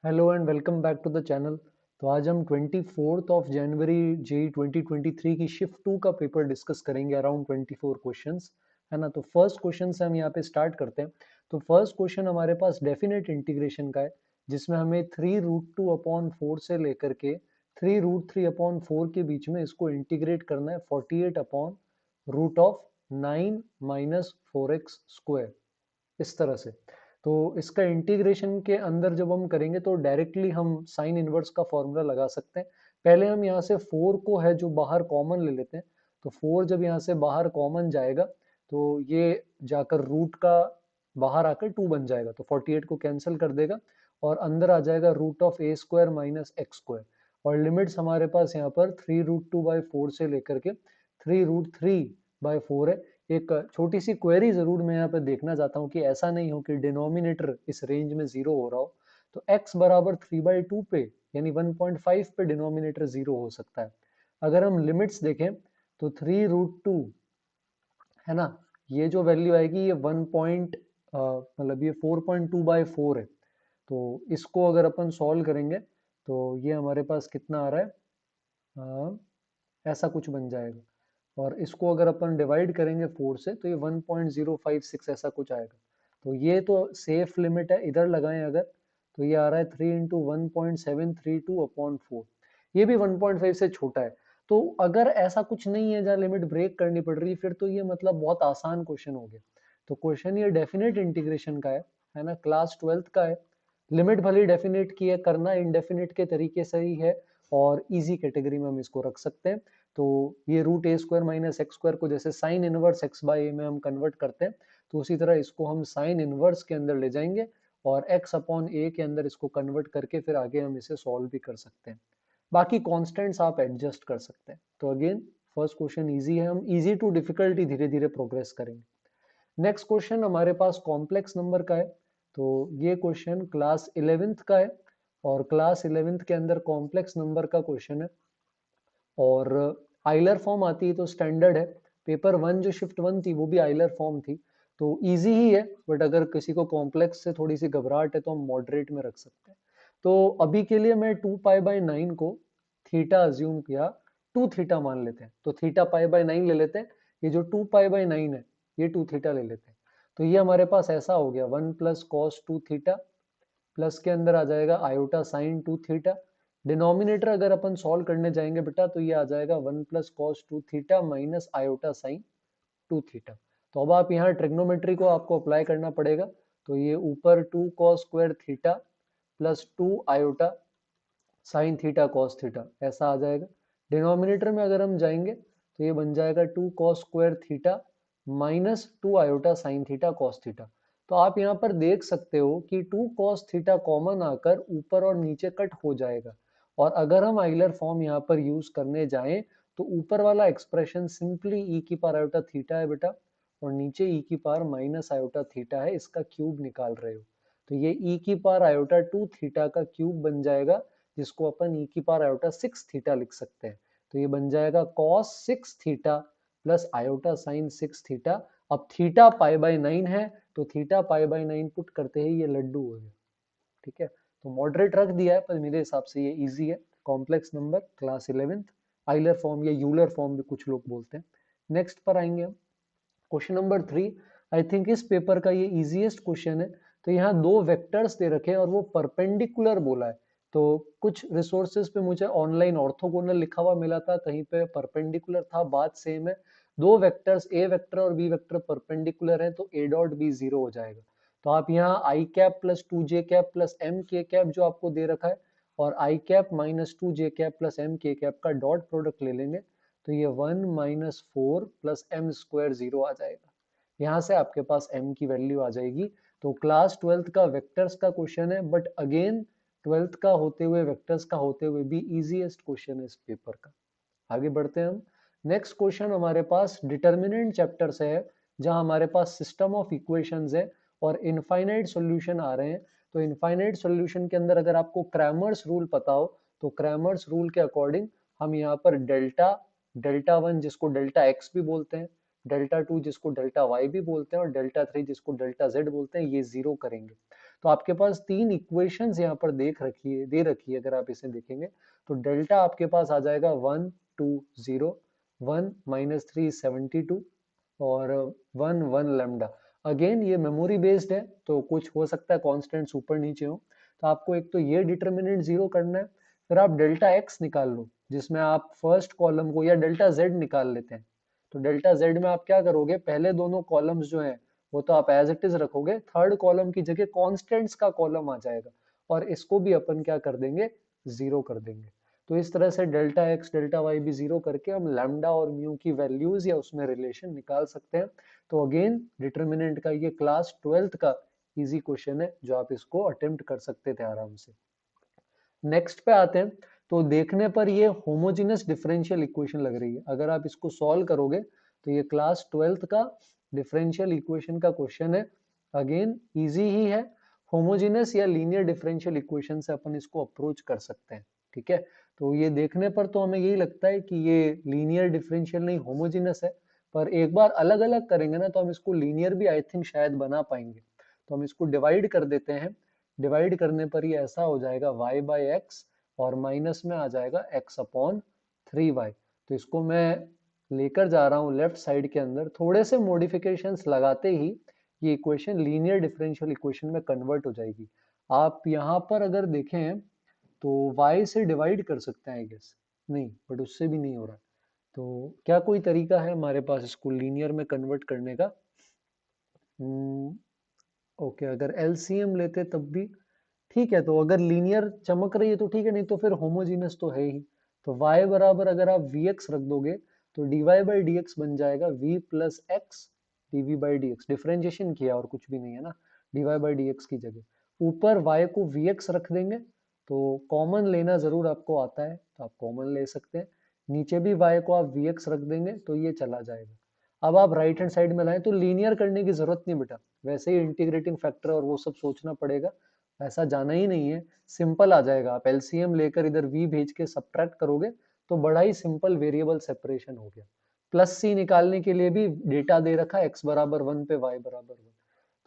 Hello and welcome back to the channel. तो आज हम 24 जनवरी 2023 की शिफ्ट 2 का पेपर डिस्कस करेंगे। अराउंड 24 क्वेश्चंस है ना। तो फर्स्ट क्वेश्चन से हम यहाँ पे स्टार्ट करते हैं। तो फर्स्ट क्वेश्चन हमारे पास डेफिनेट इंटीग्रेशन का है, जिसमें हमें 3√2/4 से लेकर के 3√3/4 के बीच में इसको इंटीग्रेट करना है 48/√9 माइनस 4x², इस तरह से। तो इसका इंटीग्रेशन के अंदर जब हम करेंगे तो डायरेक्टली हम साइन इनवर्स का फॉर्मूला लगा सकते हैं। पहले हम यहाँ से 4 को है जो बाहर कॉमन ले लेते हैं। तो 4 जब यहाँ से बाहर कॉमन जाएगा तो ये जाकर रूट का बाहर आकर 2 बन जाएगा, तो 48 को कैंसिल कर देगा और अंदर आ जाएगा √(a² माइनस x²। और लिमिट्स हमारे पास यहाँ पर 3√2/4 से लेकर के 3√3/4 है। एक छोटी सी क्वेरी जरूर मैं यहाँ पे देखना चाहता हूँ कि ऐसा नहीं हो कि डिनोमिनेटर इस रेंज में जीरो हो रहा हो। तो x बराबर 3/2 पे यानी 1.5 पे डिनोमिनेटर जीरो हो सकता है। अगर हम लिमिट्स देखें तो 3√2 है ना, ये जो वैल्यू आएगी ये 1 पॉइंट मतलब ये 4.2/4 है। तो इसको अगर अपन सॉल्व करेंगे तो ये हमारे पास कितना आ रहा है, ऐसा कुछ बन जाएगा। और इसको अगर अपन डिवाइड करेंगे 4 से तो ये 1.056 ऐसा कुछ आएगा। तो ये तो सेफ लिमिट है, इधर लगाएं अगर तो ये आ रहा है 3 × 1.732/4। ये भी 1.5 से छोटा है। तो अगर ऐसा कुछ नहीं है जहाँ लिमिट ब्रेक करनी पड़ रही है, फिर तो ये मतलब बहुत आसान क्वेश्चन हो गया। तो क्वेश्चन ये डेफिनेट इंटीग्रेशन का है ना, क्लास 12th का है। लिमिट भले डेफिनेट की है, करना इनडेफिनेट के तरीके से ही है और इजी कैटेगरी में हम इसको रख सकते हैं। तो ये √(a² माइनस x² को जैसे साइन इनवर्स x/a में हम कन्वर्ट करते हैं, तो उसी तरह इसको हम साइन इनवर्स के अंदर ले जाएंगे और x/a के अंदर इसको कन्वर्ट करके फिर आगे हम इसे सॉल्व भी कर सकते हैं। बाकी कॉन्स्टेंट्स आप एडजस्ट कर सकते हैं। तो अगेन फर्स्ट क्वेश्चन इजी है, हम इजी टू डिफिकल्टी धीरे धीरे प्रोग्रेस करेंगे। नेक्स्ट क्वेश्चन हमारे पास कॉम्प्लेक्स नंबर का है। तो ये क्वेश्चन क्लास 11th का है और क्लास 11th के अंदर कॉम्प्लेक्स नंबर का क्वेश्चन है और आइलर फॉर्म आती है तो स्टैंडर्ड है। पेपर 1 जो शिफ्ट 1 थी वो भी आइलर फॉर्म थी, तो इजी ही है। बट अगर किसी को कॉम्प्लेक्स से थोड़ी सी घबराहट है तो हम मॉडरेट में रख सकते हैं। तो अभी के लिए मैं 2π/9 को थीटा अज्यूम किया, 2 थीटा मान लेते हैं, तो थीटा π/9 ले लेते हैं। ये जो 2π/9 है ये 2 थीटा ले लेते हैं। तो ये हमारे पास ऐसा हो गया 1 + cos 2 थीटा प्लस के अंदर आ जाएगा आयोटा साइन 2 थीटा। डिनोमिनेटर अगर अपन सॉल्व करने जाएंगे बेटा तो ये आ जाएगा 1 + cos 2 theta minus iota sine 2 theta. तो अब आप यहाँ ट्रिग्नोमेट्री को आपको अप्लाई करना पड़ेगा। तो ये ऊपर 2 cos² theta plus 2 iota sine theta cos theta ऐसा आ जाएगा। डिनोमिनेटर में अगर हम जाएंगे तो ये बन जाएगा 2 cos² theta minus 2 iota sine theta cos theta. तो आप यहाँ पर देख सकते हो कि 2 cos थीटा कॉमन आकर ऊपर और नीचे कट हो जाएगा। और अगर हम आइलर फॉर्म यहाँ पर यूज करने जाएं तो ऊपर वाला एक्सप्रेशन सिंपली ई की पावर आयोटा थीटा है बेटा, और नीचे ई की पावर माइनस आयोटा थीटा है, इसका क्यूब निकाल रहे हो। तो ये ई की पावर आयोटा 2 थीटा का क्यूब बन जाएगा, जिसको अपन ई की पावर आयोटा 6 थीटा लिख सकते हैं। तो ये बन जाएगा cos 6 theta plus iota sine 6 theta. अब थीटा π/9 है तो थीटा π/9 पुट करते ही ये लड्डू हो गया। ठीक है, तो मॉडरेट रख दिया है पर मेरे हिसाब से ये इजी है। Complex number class 11th, Euler form या यूलर फॉर्म भी कुछ लोग बोलते हैं। नेक्स्ट पर आएंगे हम, क्वेश्चन नंबर 3। आई थिंक इस पेपर का ये इजीएस्ट क्वेश्चन है। तो यहाँ दो वेक्टर्स दे रखे हैं और वो परपेंडिकुलर बोला है। तो कुछ रिसोर्सेज पे मुझे ऑनलाइन ऑर्थोगोनल लिखा हुआ मिला था, कहीं पे परपेंडिकुलर था, बात सेम है। दो वेक्टर्स ए वेक्टर और बी वेक्टर परपेंडिकुलर है तो ए डॉट बी जीरो हो जाएगा। तो आप यहाँ I cap plus 2j cap plus M K cap जो आपको दे रखा है और I cap minus 2j cap plus M K cap का डॉट प्रोडक्ट ले लेंगे तो ये 1 - 4 + m² 0 आ जाएगा। यहाँ से आपके पास m की वैल्यू आ जाएगी। तो क्लास 12th का वेक्टर्स का क्वेश्चन है, बट अगेन 12th का होते हुए वेक्टर्स का होते हुए भी इजीएस्ट क्वेश्चन है इस पेपर का। आगे बढ़ते हैं हम। नेक्स्ट क्वेश्चन हमारे पास डिटर्मिनेंट चैप्टर से है, जहां हमारे पास सिस्टम ऑफ इक्वेशंस है और इनफाइनाइट सॉल्यूशन आ रहे हैं। तो इनफाइनाइट सॉल्यूशन के अंदर अगर आपको क्रैमर्स रूल पता हो तो क्रैमर्स रूल के अकॉर्डिंग हम यहाँ पर डेल्टा डेल्टा 1 जिसको डेल्टा एक्स भी बोलते हैं, डेल्टा 2 जिसको डेल्टा वाई भी बोलते हैं और डेल्टा 3 जिसको डेल्टा जेड बोलते हैं, ये जीरो करेंगे। तो आपके पास तीन इक्वेशंस यहाँ पर दे रखी है। अगर आप इसे देखेंगे तो डेल्टा आपके पास आ जाएगा 1 2 0, 1 -372 और 1 1 लैम्डा। अगेन ये मेमोरी बेस्ड है तो कुछ हो सकता है कॉन्स्टेंट्स ऊपर नीचे हो, तो आपको एक तो ये डिटर्मिनेंट जीरो करना है, फिर आप डेल्टा एक्स निकाल लो जिसमें आप फर्स्ट कॉलम को, या डेल्टा जेड निकाल लेते हैं। तो डेल्टा जेड में आप क्या करोगे, पहले दोनों कॉलम्स जो हैं वो तो आप एज इट इज रखोगे, थर्ड कॉलम की जगह कॉन्स्टेंट्स का कॉलम आ जाएगा और इसको भी अपन क्या कर देंगे, जीरो कर देंगे। तो इस तरह से डेल्टा एक्स डेल्टा वाई भी जीरो करके हम लैम्डा और म्यू की वैल्यूज या उसमें रिलेशन निकाल सकते हैं। तो अगेन डिटर्मिनेंट का ये क्लास 12th का इजी क्वेश्चन है जो आप इसको अटेम्प्ट कर सकते थे आराम से। नेक्स्ट पे आते हैं। तो देखने पर ये होमोजेनस डिफरेंशियल इक्वेशन लग रही है, अगर आप इसको सॉल्व करोगे तो ये क्लास 12th का डिफरेंशियल इक्वेशन का क्वेश्चन है। अगेन इजी ही है, होमोजेनस या लीनियर डिफरेंशियल इक्वेशन से अपन इसको अप्रोच कर सकते हैं। ठीक है, तो ये देखने पर तो हमें यही लगता है कि ये लीनियर डिफरेंशियल नहीं होमोजेनस है, पर एक बार अलग अलग करेंगे ना तो हम इसको लीनियर भी आई थिंक शायद बना पाएंगे। तो हम इसको डिवाइड कर देते हैं, डिवाइड करने पर ये ऐसा हो जाएगा y बाई एक्स और माइनस में आ जाएगा x अपॉन 3y। तो इसको मैं लेकर जा रहा हूँ लेफ्ट साइड के अंदर, थोड़े से मॉडिफिकेशंस लगाते ही ये इक्वेशन लीनियर डिफरेंशियल इक्वेशन में कन्वर्ट हो जाएगी। आप यहाँ पर अगर देखें तो y से डिवाइड कर सकते हैं आई गेस, नहीं बट उससे भी नहीं हो रहा। तो क्या कोई तरीका है हमारे पास इसको लीनियर में कन्वर्ट करने का? ओके, अगर एलसीएम लेते तब भी ठीक है। तो अगर लीनियर चमक रही है तो ठीक है, नहीं तो फिर होमोजीनस तो है ही। तो y बराबर अगर आप vx रख दोगे तो dy बाई डी बन जाएगा v plus x dv by D, differentiation किया और कुछ भी नहीं है ना, dy बाई डी की जगह ऊपर y को vx रख देंगे। तो कॉमन लेना जरूर आपको आता है तो आप कॉमन ले सकते हैं, नीचे भी y को आप vx रख देंगे तो ये चला जाएगा। अब आप राइट हैंड साइड में लाएं तो लीनियर करने की जरूरत नहीं बेटा, वैसे ही इंटीग्रेटिंग फैक्टर और वो सब सोचना पड़ेगा, ऐसा जाना ही नहीं है, सिंपल आ जाएगा। आप एलसीएम लेकर इधर v भेज के सब्ट्रैक्ट करोगे तो बड़ा ही सिंपल वेरिएबल सेपरेशन हो गया। प्लस सी निकालने के लिए भी डेटा दे रखा है x बराबर 1 पे y बराबर 1।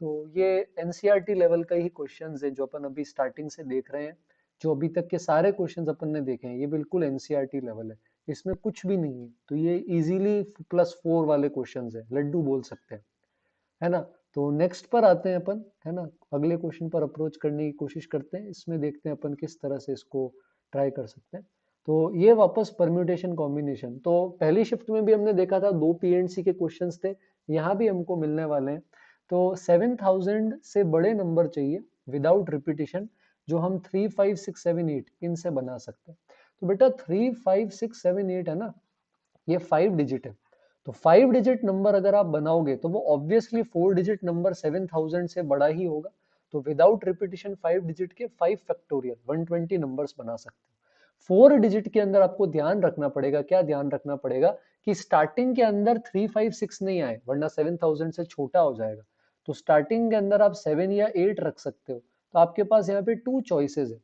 तो ये एनसीईआरटी लेवल का ही क्वेश्चन है जो अपन अभी स्टार्टिंग से देख रहे हैं। जो अभी तक के सारे क्वेश्चंस अपन ने देखे हैं ये बिल्कुल एनसीईआरटी लेवल है, इसमें कुछ भी नहीं है। तो ये इजीली +4 वाले क्वेश्चंस है, लड्डू बोल सकते हैं, है ना। तो नेक्स्ट पर आते हैं अपन, है ना, अगले क्वेश्चन पर अप्रोच करने की कोशिश करते हैं। इसमें देखते हैं अपन किस तरह से इसको ट्राई कर सकते हैं। तो ये वापस परम्यूटेशन कॉम्बिनेशन, तो पहली शिफ्ट में भी हमने देखा था 2 पीएनसी के क्वेश्चंस थे, यहाँ भी हमको मिलने वाले हैं। तो 7000 से बड़े नंबर चाहिए विदाउट रिपीटिशन, जो हम 3 5 6 7 8 इनसे बना सकते हैं। तो बेटा 3 5 6 7 8 है ना, ये 5 डिजिट है। तो 5 डिजिट नंबर अगर आप बनाओगे तो वो ऑब्वियसली 4 डिजिट नंबर 7000 से बड़ा ही होगा। तो विदाउट रिपीटिशन 5 डिजिट के 5 फैक्टोरियल 120 नंबर्स बना सकते हो। 4 डिजिट के अंदर आपको ध्यान रखना पड़ेगा, क्या ध्यान रखना पड़ेगा कि स्टार्टिंग के अंदर 3 5 6 नहीं आए, वरना 7000 से छोटा हो जाएगा। तो स्टार्टिंग के अंदर आप 7 या 8 रख सकते हो। तो आपके पास यहाँ पे 2 चॉइसेस है।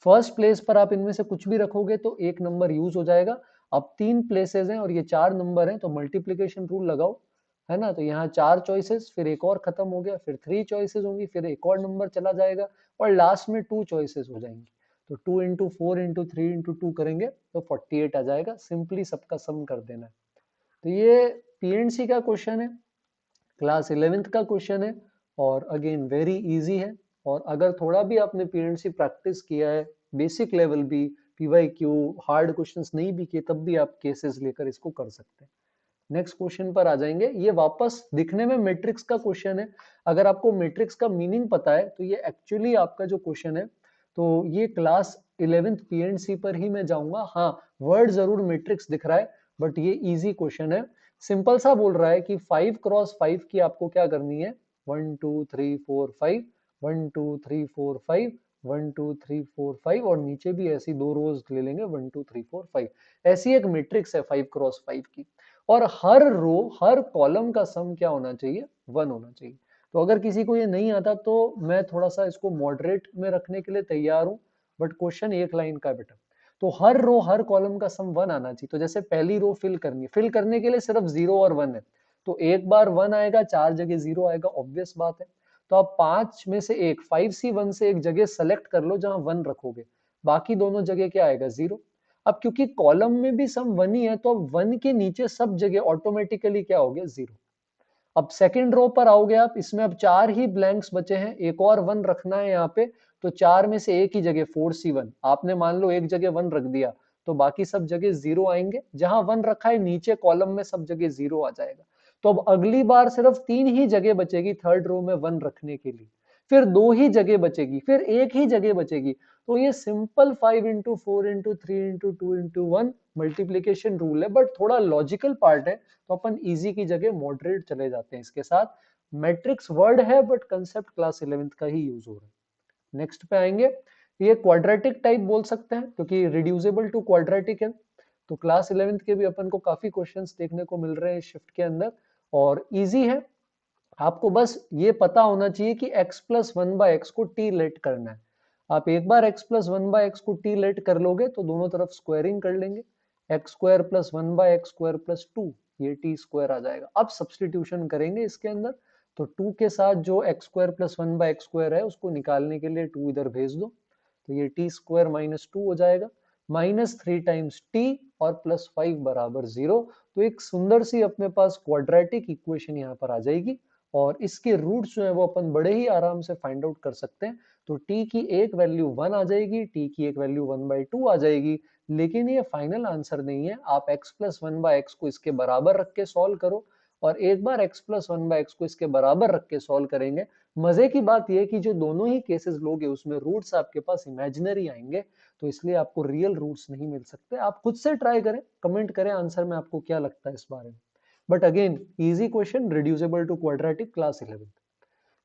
फर्स्ट प्लेस पर आप इनमें से कुछ भी रखोगे तो एक नंबर यूज हो जाएगा। अब 3 प्लेसेस हैं और ये 4 नंबर हैं तो मल्टीप्लीकेशन रूल लगाओ, है ना। तो यहाँ 4 चॉइसेस, फिर एक और खत्म हो गया, फिर 3 चॉइसेस होंगी, फिर एक और नंबर चला जाएगा और लास्ट में 2 चॉइसेस हो जाएंगी। तो 2 इंटू 4 इंटू 3 इंटू 2 करेंगे तो 48 आ जाएगा। सिंपली सबका सम कर देना है। तो ये पीएनसी का क्वेश्चन है, क्लास 11th का क्वेश्चन है और अगेन वेरी इजी है। और अगर थोड़ा भी आपने पीएनसी प्रैक्टिस किया है, बेसिक लेवल भी, पीवाईक्यू हार्ड क्वेश्चंस नहीं भी किए, तब भी आप केसेस लेकर इसको कर सकते हैं। नेक्स्ट क्वेश्चन पर आ जाएंगे। ये वापस दिखने में मैट्रिक्स का क्वेश्चन है, अगर आपको मैट्रिक्स का मीनिंग पता है तो ये एक्चुअली आपका जो क्वेश्चन है तो ये क्लास 11th पीएनसी पर ही मैं जाऊंगा। हाँ, वर्ड जरूर मैट्रिक्स दिख रहा है बट ये इजी क्वेश्चन है। सिंपल सा बोल रहा है कि 5 क्रॉस 5 की आपको क्या करनी है, 1 2 3 4 5, 1 2 3 4 5, 1 2 3 4 5 और नीचे भी ऐसी 2 रोज ले लेंगे 1 2 3 4 5। ऐसी एक मैट्रिक्स है 5 क्रॉस 5 की और हर रो हर कॉलम का सम क्या होना चाहिए, 1 होना चाहिए। तो अगर किसी को ये नहीं आता तो मैं थोड़ा सा इसको मॉडरेट में रखने के लिए तैयार हूँ, बट क्वेश्चन एक लाइन का है बेटा। तो हर रो हर कॉलम का सम 1 आना चाहिए। तो जैसे पहली रो फिल करनी है, फिल करने के लिए सिर्फ 0 और 1 है, तो एक बार 1 आएगा 4 जगह 0 आएगा, ऑब्वियस बात है। तो आप 5 में से एक 5C1 से एक जगह सेलेक्ट कर लो जहां 1 रखोगे, बाकी दोनों जगह क्या आएगा 0। अब क्योंकि कॉलम में भी सम 1 ही है तो अब 1 के नीचे सब जगह ऑटोमेटिकली क्या हो गया 0। अब सेकंड रो पर आओगे आप, इसमें अब 4 ही ब्लैंक्स बचे हैं, एक और 1 रखना है यहाँ पे, तो 4 में से एक ही जगह 4C1 आपने मान लो एक जगह 1 रख दिया, तो बाकी सब जगह 0 आएंगे, जहां 1 रखा है नीचे कॉलम में सब जगह 0 आ जाएगा। तो अब अगली बार सिर्फ 3 ही जगह बचेगी थर्ड रो में 1 रखने के लिए, फिर 2 ही जगह बचेगी, फिर एक ही जगह बचेगी। तो ये simple 5 into 4 into 3 into 2 into 1 multiplication rule है, बट थोड़ा लॉजिकल पार्ट है, तो अपन इजी की जगह मॉडरेट चले जाते हैं इसके साथ। मैट्रिक्स वर्ड है बट कंसेप्ट क्लास 11th का ही यूज हो रहा है। नेक्स्ट पे आएंगे, ये क्वाड्रेटिक टाइप बोल सकते हैं क्योंकि रिड्यूसिबल टू क्वाड्रेटिक है, तो क्लास 11th के भी अपन को काफी क्वेश्चंस देखने को मिल रहे हैं शिफ्ट के अंदर, और इजी है। आपको बस ये पता होना चाहिए कि x plus one by x को t लेट करना है। आप एक बार x plus one by x को t लेट कर लोगे तो दोनों तरफ स्क्वायरिंग कर लेंगे, x square plus one by x square plus two, ये t स्क्वायर आ जाएगा। अब सब्सटीट्यूशन करेंगे इसके अंदर, तो 2 के साथ जो x square plus one by x square है उसको निकालने के लिए 2 इधर भेज दो, तो ये टी स्क्वायर माइनस 2 हो जाएगा, माइनस 3 टाइम्स टी और प्लस 5 बराबर 0। तो एक सुंदर सी अपने पास क्वाड्रेटिक इक्वेशन यहाँ पर आ जाएगी, और इसके रूट्स जो है वो अपन बड़े ही आराम से फाइंड आउट कर सकते हैं। तो t की एक वैल्यू 1 आ जाएगी, t की एक वैल्यू 1/2 आ जाएगी, लेकिन ये फाइनल आंसर नहीं है। आप x plus one by x को इसके बराबर रख के सॉल्व करो, और एक बार x plus one by x को इसके बराबर रख के सॉल्व करेंगे, मजे की बात यह कि जो दोनों ही केसेस लोगे उसमें रूट्स आपके पास इमेजिनरी आएंगे, तो इसलिए आपको रियल रूट्स नहीं मिल सकते। आप खुद से ट्राई करें, कमेंट करें आंसर में आपको क्या लगता है इस बारे में। But again easy question, reducible to quadratic, class 11th।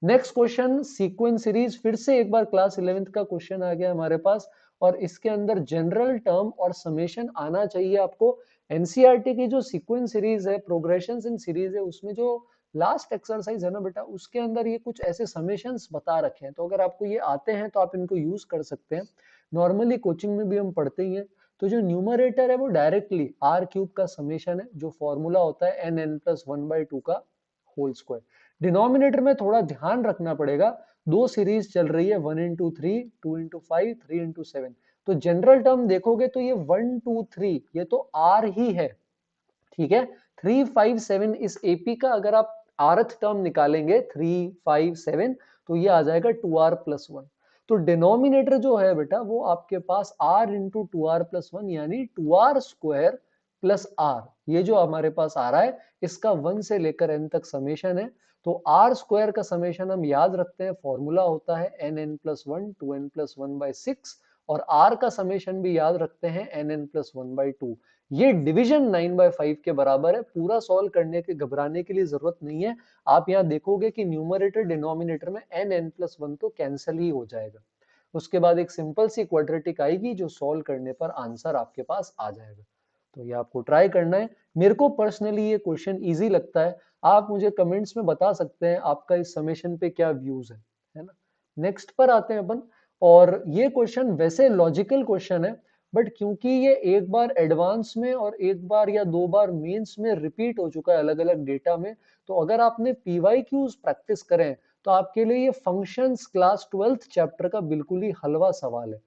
Next question sequence series, फिर से एक बार क्लास 11th का क्वेश्चन आ गया हमारे पास, और इसके अंदर जनरल टर्म और समेशन आना चाहिए आपको। एनसीईआरटी की जो सीक्वेंस सीरीज है, प्रोग्रेशन इन सीरीज है, उसमें जो लास्ट एक्सरसाइज है ना बेटा, उसके अंदर ये कुछ ऐसे समेशंस बता रखे हैं, तो अगर आपको ये आते हैं तो आप इनको यूज कर सकते हैं। नॉर्मली कोचिंग में भी हम पढ़ते ही हैं। तो जो न्यूमरेटर है वो डायरेक्टली आर क्यूब का समेशन है, जो फॉर्मूला होता है N N plus one by two का होल स्क्वायर। डिनोमिनेटर में थोड़ा ध्यान रखना पड़ेगा, दो सीरीज चल रही है, 1 into 3, 2 into 5, 3 into 7। तो जनरल टर्म देखोगे तो ये 1 2 3 ये तो आर ही है, ठीक है। 3 5 7 इस एपी का अगर आप आरथ टर्म निकालेंगे 3 5 7, तो ये आ जाएगा 2r+1। तो डिनोमिनेटर जो है बेटा वो आपके पास r इंटू 2r+1 यानी 2r² प्लस r, ये जो हमारे पास आ रहा है इसका 1 से लेकर n तक समेशन है। तो आर स्क्वायर का समेशन हम याद रखते हैं, फॉर्मूला होता है nn+1 2n+1/6, और r का समेशन भी याद रखते हैं nn+1/2। ये डिवीजन 9/5 के बराबर है। पूरा सॉल्व करने के घबराने की लिए जरूरत नहीं है। आप यहाँ देखोगे कि न्यूमरेटर डिनोमिनेटर में nn+1 तो कैंसिल ही हो जाएगा, उसके बाद एक सिंपल सी क्वाड्रेटिक आएगी जो सॉल्व करने पर आंसर आपके पास आ जाएगा। तो ये आपको ट्राई करना है। मेरे को पर्सनली ये क्वेश्चन इजी लगता है। आप मुझे कमेंट्स में बता सकते हैं आपका इस समेशन पे क्या व्यूज है ना। नेक्स्ट पर आते हैं अपन, और ये क्वेश्चन वैसे लॉजिकल क्वेश्चन है, बट क्योंकि ये एक बार एडवांस में और एक बार या दो बार मेंस में रिपीट हो चुका है अलग अलग डेटा में, तो अगर आपने पीवाईक्यूज प्रैक्टिस करें तो आपके लिए ये फंक्शंस क्लास 12th चैप्टर का बिल्कुल ही हलवा सवाल है,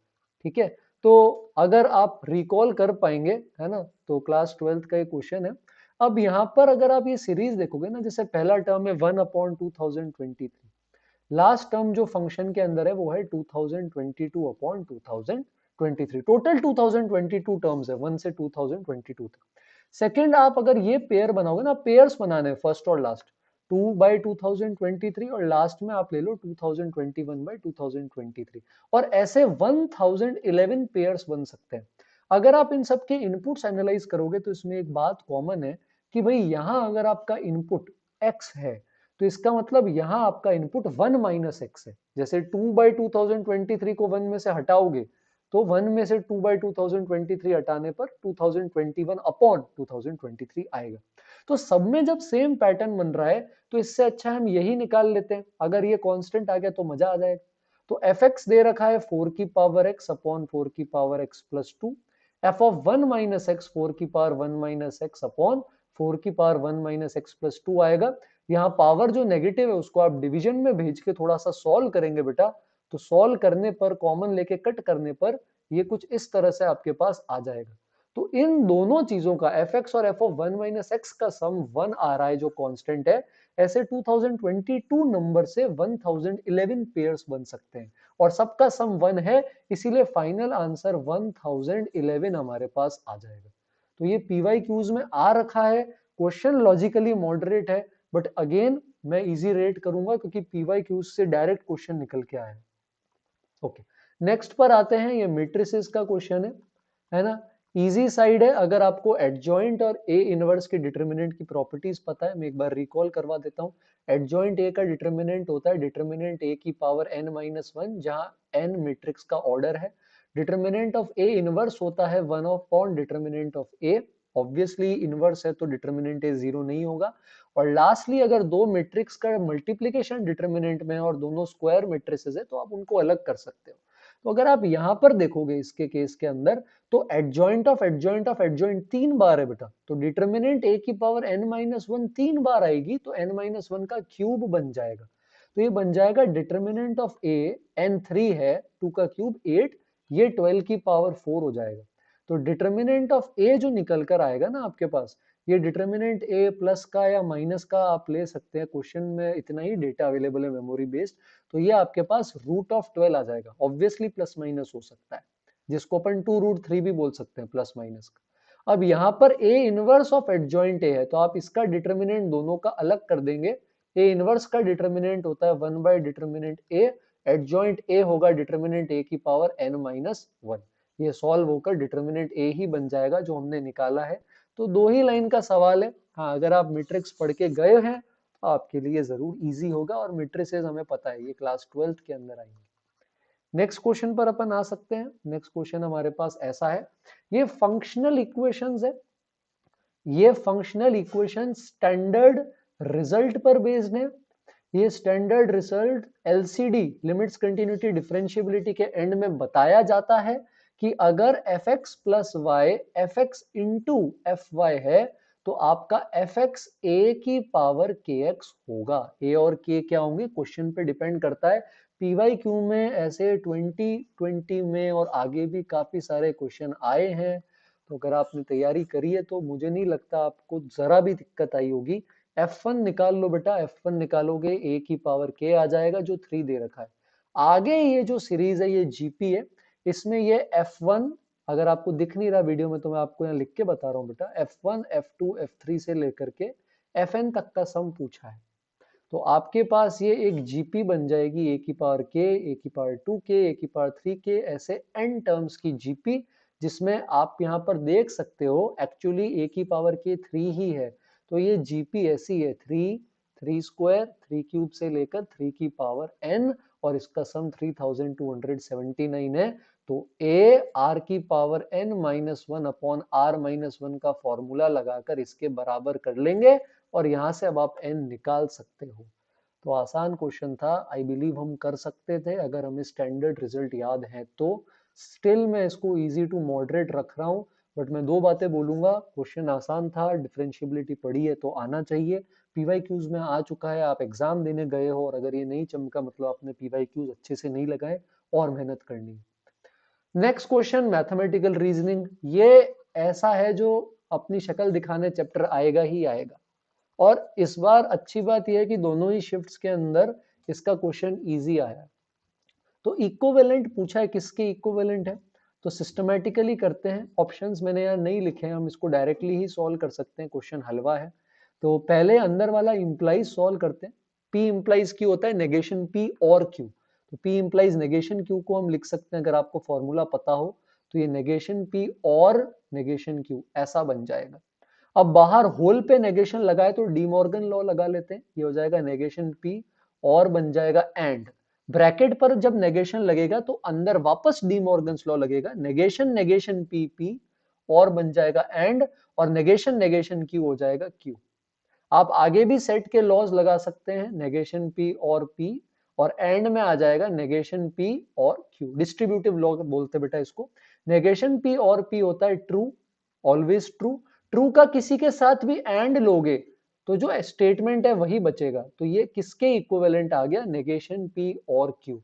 ठीक है। तो अगर आप रिकॉल कर पाएंगे, है ना, तो क्लास 12th का ये क्वेश्चन है। अब यहाँ पर अगर आप ये सीरीज देखोगे ना, जैसे पहला टर्म है 1/2023, लास्ट टर्म जो फंक्शन के अंदर है वो है 2022/2023, टोटल 2022 टर्म्स है 1 से 2022 तक। सेकंड, आप अगर ये पेयर बनाओगे ना, पेयर्स बनाने फर्स्ट और लास्ट, 2/2023 और लास्ट में आप ले लो 2021/2023, और ऐसे 1011 पेयर्स बन सकते हैं। अगर आप इन सबके इनपुट्स एनालाइज करोगे तो इसमें एक बात कॉमन है कि भाई यहां अगर आपका इनपुट x है तो इसका मतलब यहाँ आपका इनपुट 1 - x है। जैसे 2/2023 को 1 में से हटाओगे तो 1 में से 2/2023 हटाने पर 2021/2023 आएगा। तो सब में जब सेम पैटर्न बन रहा है तो इससे अच्छा हम यही निकाल लेते हैं, अगर ये कांस्टेंट आ गया तो मजा आ जाएगा। तो fx दे रखा है 4 की पावर x/4 की पावर x+2, f(1 - x) 4 की पावर 1 - x/4 की पावर 1 - x+2 आएगा। यहाँ पावर जो नेगेटिव है उसको आप डिवीजन में भेज के थोड़ा सा सॉल्व करेंगे बेटा, तो सॉल्व करने पर कॉमन लेके कट करने पर ये कुछ इस तरह से आपके पास आ जाएगा। तो इन दोनों चीजों का fx और f of 1 minus x का सम 1 आ रहा है जो कांस्टेंट है, ऐसे 2022 नंबर से 1011 पेयर्स बन सकते हैं और सबका सम 1 है, इसीलिए फाइनल आंसर 1011 हमारे पास आ जाएगा। तो ये PYQs में आ रखा है, क्वेश्चन लॉजिकली मॉडरेट है, बट अगेन मैं इजी रेट करूंगा क्योंकि PYQs से डायरेक्ट क्वेश्चन निकल के आया है। ओके, नेक्स्ट पर आते हैं, ये मैट्रिसेस का क्वेश्चन है ना। इजी साइड है, अगर आपको एडजॉइंट और ए इनवर्स के डिटर्मिनेंट की प्रॉपर्टीज पता है, मैं एक बार रिकॉल करवा देता हूँ। एडजॉइंट ए का डिटर्मिनेंट होता है डिटर्मिनेंट ए की पावर n-1, जहां n मैट्रिक्स का ऑर्डर है। डिटर्मिनेंट ऑफ ए इनवर्स होता है 1/, determinant of A, obviously inverse है तो डिटर्मिनेंट ए 0 नहीं होगा। और लास्टली अगर दो मैट्रिक्स का मल्टीप्लीकेशन डिटर्मिनेंट में है और दोनों स्क्वायर मैट्रिसेस है तो आप उनको अलग कर सकते हो। तो अगर आप यहां पर देखोगे इसके केस के अंदर, तो adjoint of adjoint of adjoint 3 बार है बेटा, तो डिटर्मिनेंट ए की पावर n-1 3 बार आएगी तो n-1 का क्यूब बन जाएगा। तो ये बन जाएगा डिटर्मिनेंट ऑफ ए n3 है, 2 का क्यूब 8, ये 12 की पावर 4 हो जाएगा। तो डिटर्मिनेंट ऑफ ए जो निकल कर आएगा ना आपके पास, ये डिटर्मिनेंट ए प्लस का या माइनस का आप ले सकते हैं, क्वेश्चन में इतना ही डेटा अवेलेबल है मेमोरी बेस्ड, तो ये आपके पास √12 आ जाएगा। ऑब्वियसली प्लस माइनस हो सकता है, जिसको अपन 2√3 भी बोल सकते हैं प्लस माइनस का। अब यहाँ पर A inverse of adjoint A है तो आप इसका डिटर्मिनेंट दोनों का अलग कर देंगे। ए इनवर्स का डिटर्मिनेंट होता है 1/डिटर्मिनेंट ए, एडजॉइंट ए होगा डिटर्मिनेंट ए की पावर n-1। ये सॉल्व होकर डिटर्मिनेंट ए ही बन जाएगा जो हमने निकाला है। तो 2 ही लाइन का सवाल है। हाँ, अगर आप मैट्रिक्स पढ़ के गए हैं तो आपके लिए जरूर इजी होगा, और मैट्रिसेस हमें पता है ये क्लास 12th के अंदर आएंगे। नेक्स्ट क्वेश्चन पर अपन आ सकते हैं। नेक्स्ट क्वेश्चन हमारे पास ऐसा है, ये फंक्शनल इक्वेशंस है, ये फंक्शनल इक्वेशन स्टैंडर्ड रिजल्ट पर बेस्ड है। ये standard result LCD limits continuity differentiability के एंड में बताया जाता है कि अगर fx plus y fx into f y है तो आपका fx a की पावर kx होगा। a और k क्या होंगे क्वेश्चन पे डिपेंड करता है। PYQ में ऐसे 2020 में और आगे भी काफी सारे क्वेश्चन आए हैं, तो अगर आपने तैयारी करी है तो मुझे नहीं लगता आपको जरा भी दिक्कत आई होगी। F1 निकाल लो बेटा, F1 निकालोगे a की पावर k आ जाएगा जो 3 दे रखा है। आगे ये जो सीरीज है ये GP है, इसमें ये F1 अगर आपको दिख नहीं रहा वीडियो में तो मैं आपको यहाँ लिख के बता रहा हूँ बेटा, F1 F2 F3 से लेकर के Fn तक का सम पूछा है। तो आपके पास ये एक GP बन जाएगी a की पावर k, a की पावर 2k, a की पावर 3k, ऐसे n टर्म्स की GP, जिसमें आप यहाँ पर देख सकते हो एक्चुअली a की पावर k 3 ही है। तो ये GP ऐसी है 3, 3 स्क्वायर, 3 क्यूब से लेकर 3 की पावर n, और इसका सम 3279 है। तो a r की पावर n-1 अपॉन r-1 का फॉर्मूला लगाकर इसके बराबर कर लेंगे और यहां से अब आप n निकाल सकते हो। तो आसान क्वेश्चन था, आई बिलीव हम कर सकते थे अगर हमें स्टैंडर्ड रिजल्ट याद है तो। स्टिल मैं इसको इजी टू मॉडरेट रख रहा हूँ, बट मैं 2 बातें बोलूंगा, क्वेश्चन आसान था, डिफरेंशिएबिलिटी पढ़ी है तो आना चाहिए, PYQs में आ चुका है, आप एग्जाम देने गए हो और अगर ये नहीं चमका मतलब आपने PYQs अच्छे से नहीं लगाए, और मेहनत करनी है। नेक्स्ट क्वेश्चन मैथमेटिकल रीजनिंग, ये ऐसा है जो अपनी शक्ल दिखाने चैप्टर आएगा ही आएगा, और इस बार अच्छी बात यह है कि दोनों ही शिफ्ट्स के अंदर इसका क्वेश्चन इजी आया। तो इक्विवेलेंट पूछा है, किसके इक्विवेलेंट है, तो सिस्टमेटिकली करते हैं। ऑप्शंस मैंने यहाँ नहीं लिखे हैं, हम इसको डायरेक्टली ही सॉल्व कर सकते हैं, क्वेश्चन हलवा है। तो पहले अंदर वाला इंप्लाइज सॉल्व करते हैं। P इंप्लाइज क्यू होता है नेगेशन P और Q, तो P इंप्लाइज नेगेशन Q को हम लिख सकते हैं, अगर आपको फॉर्मूला पता हो तो ये नेगेशन P और नेगेशन Q ऐसा बन जाएगा। अब बाहर होल पे नेगेशन लगाए तो डीमॉर्गन लॉ लगा लेते हैं, ये हो जाएगा नेगेशन P और बन जाएगा एंड। ब्रैकेट पर जब नेगेशन लगेगा तो अंदर वापस डीमॉर्गन्स लॉ लगेगा, नेगेशन नेगेशन P P और बन जाएगा एंड, और नेगेशन नेगेशन Q हो जाएगा Q। आप आगे भी सेट के लॉज लगा सकते हैं, नेगेशन P और P, और एंड में आ जाएगा नेगेशन P और Q। डिस्ट्रीब्यूटिव लॉ बोलते बेटा इसको। नेगेशन P और P होता है ट्रू, ऑलवेज ट्रू। ट्रू का किसी के साथ भी एंड लोगे तो जो स्टेटमेंट है वही बचेगा। तो ये किसके इक्विवेलेंट आ गया, नेगेशन P और Q।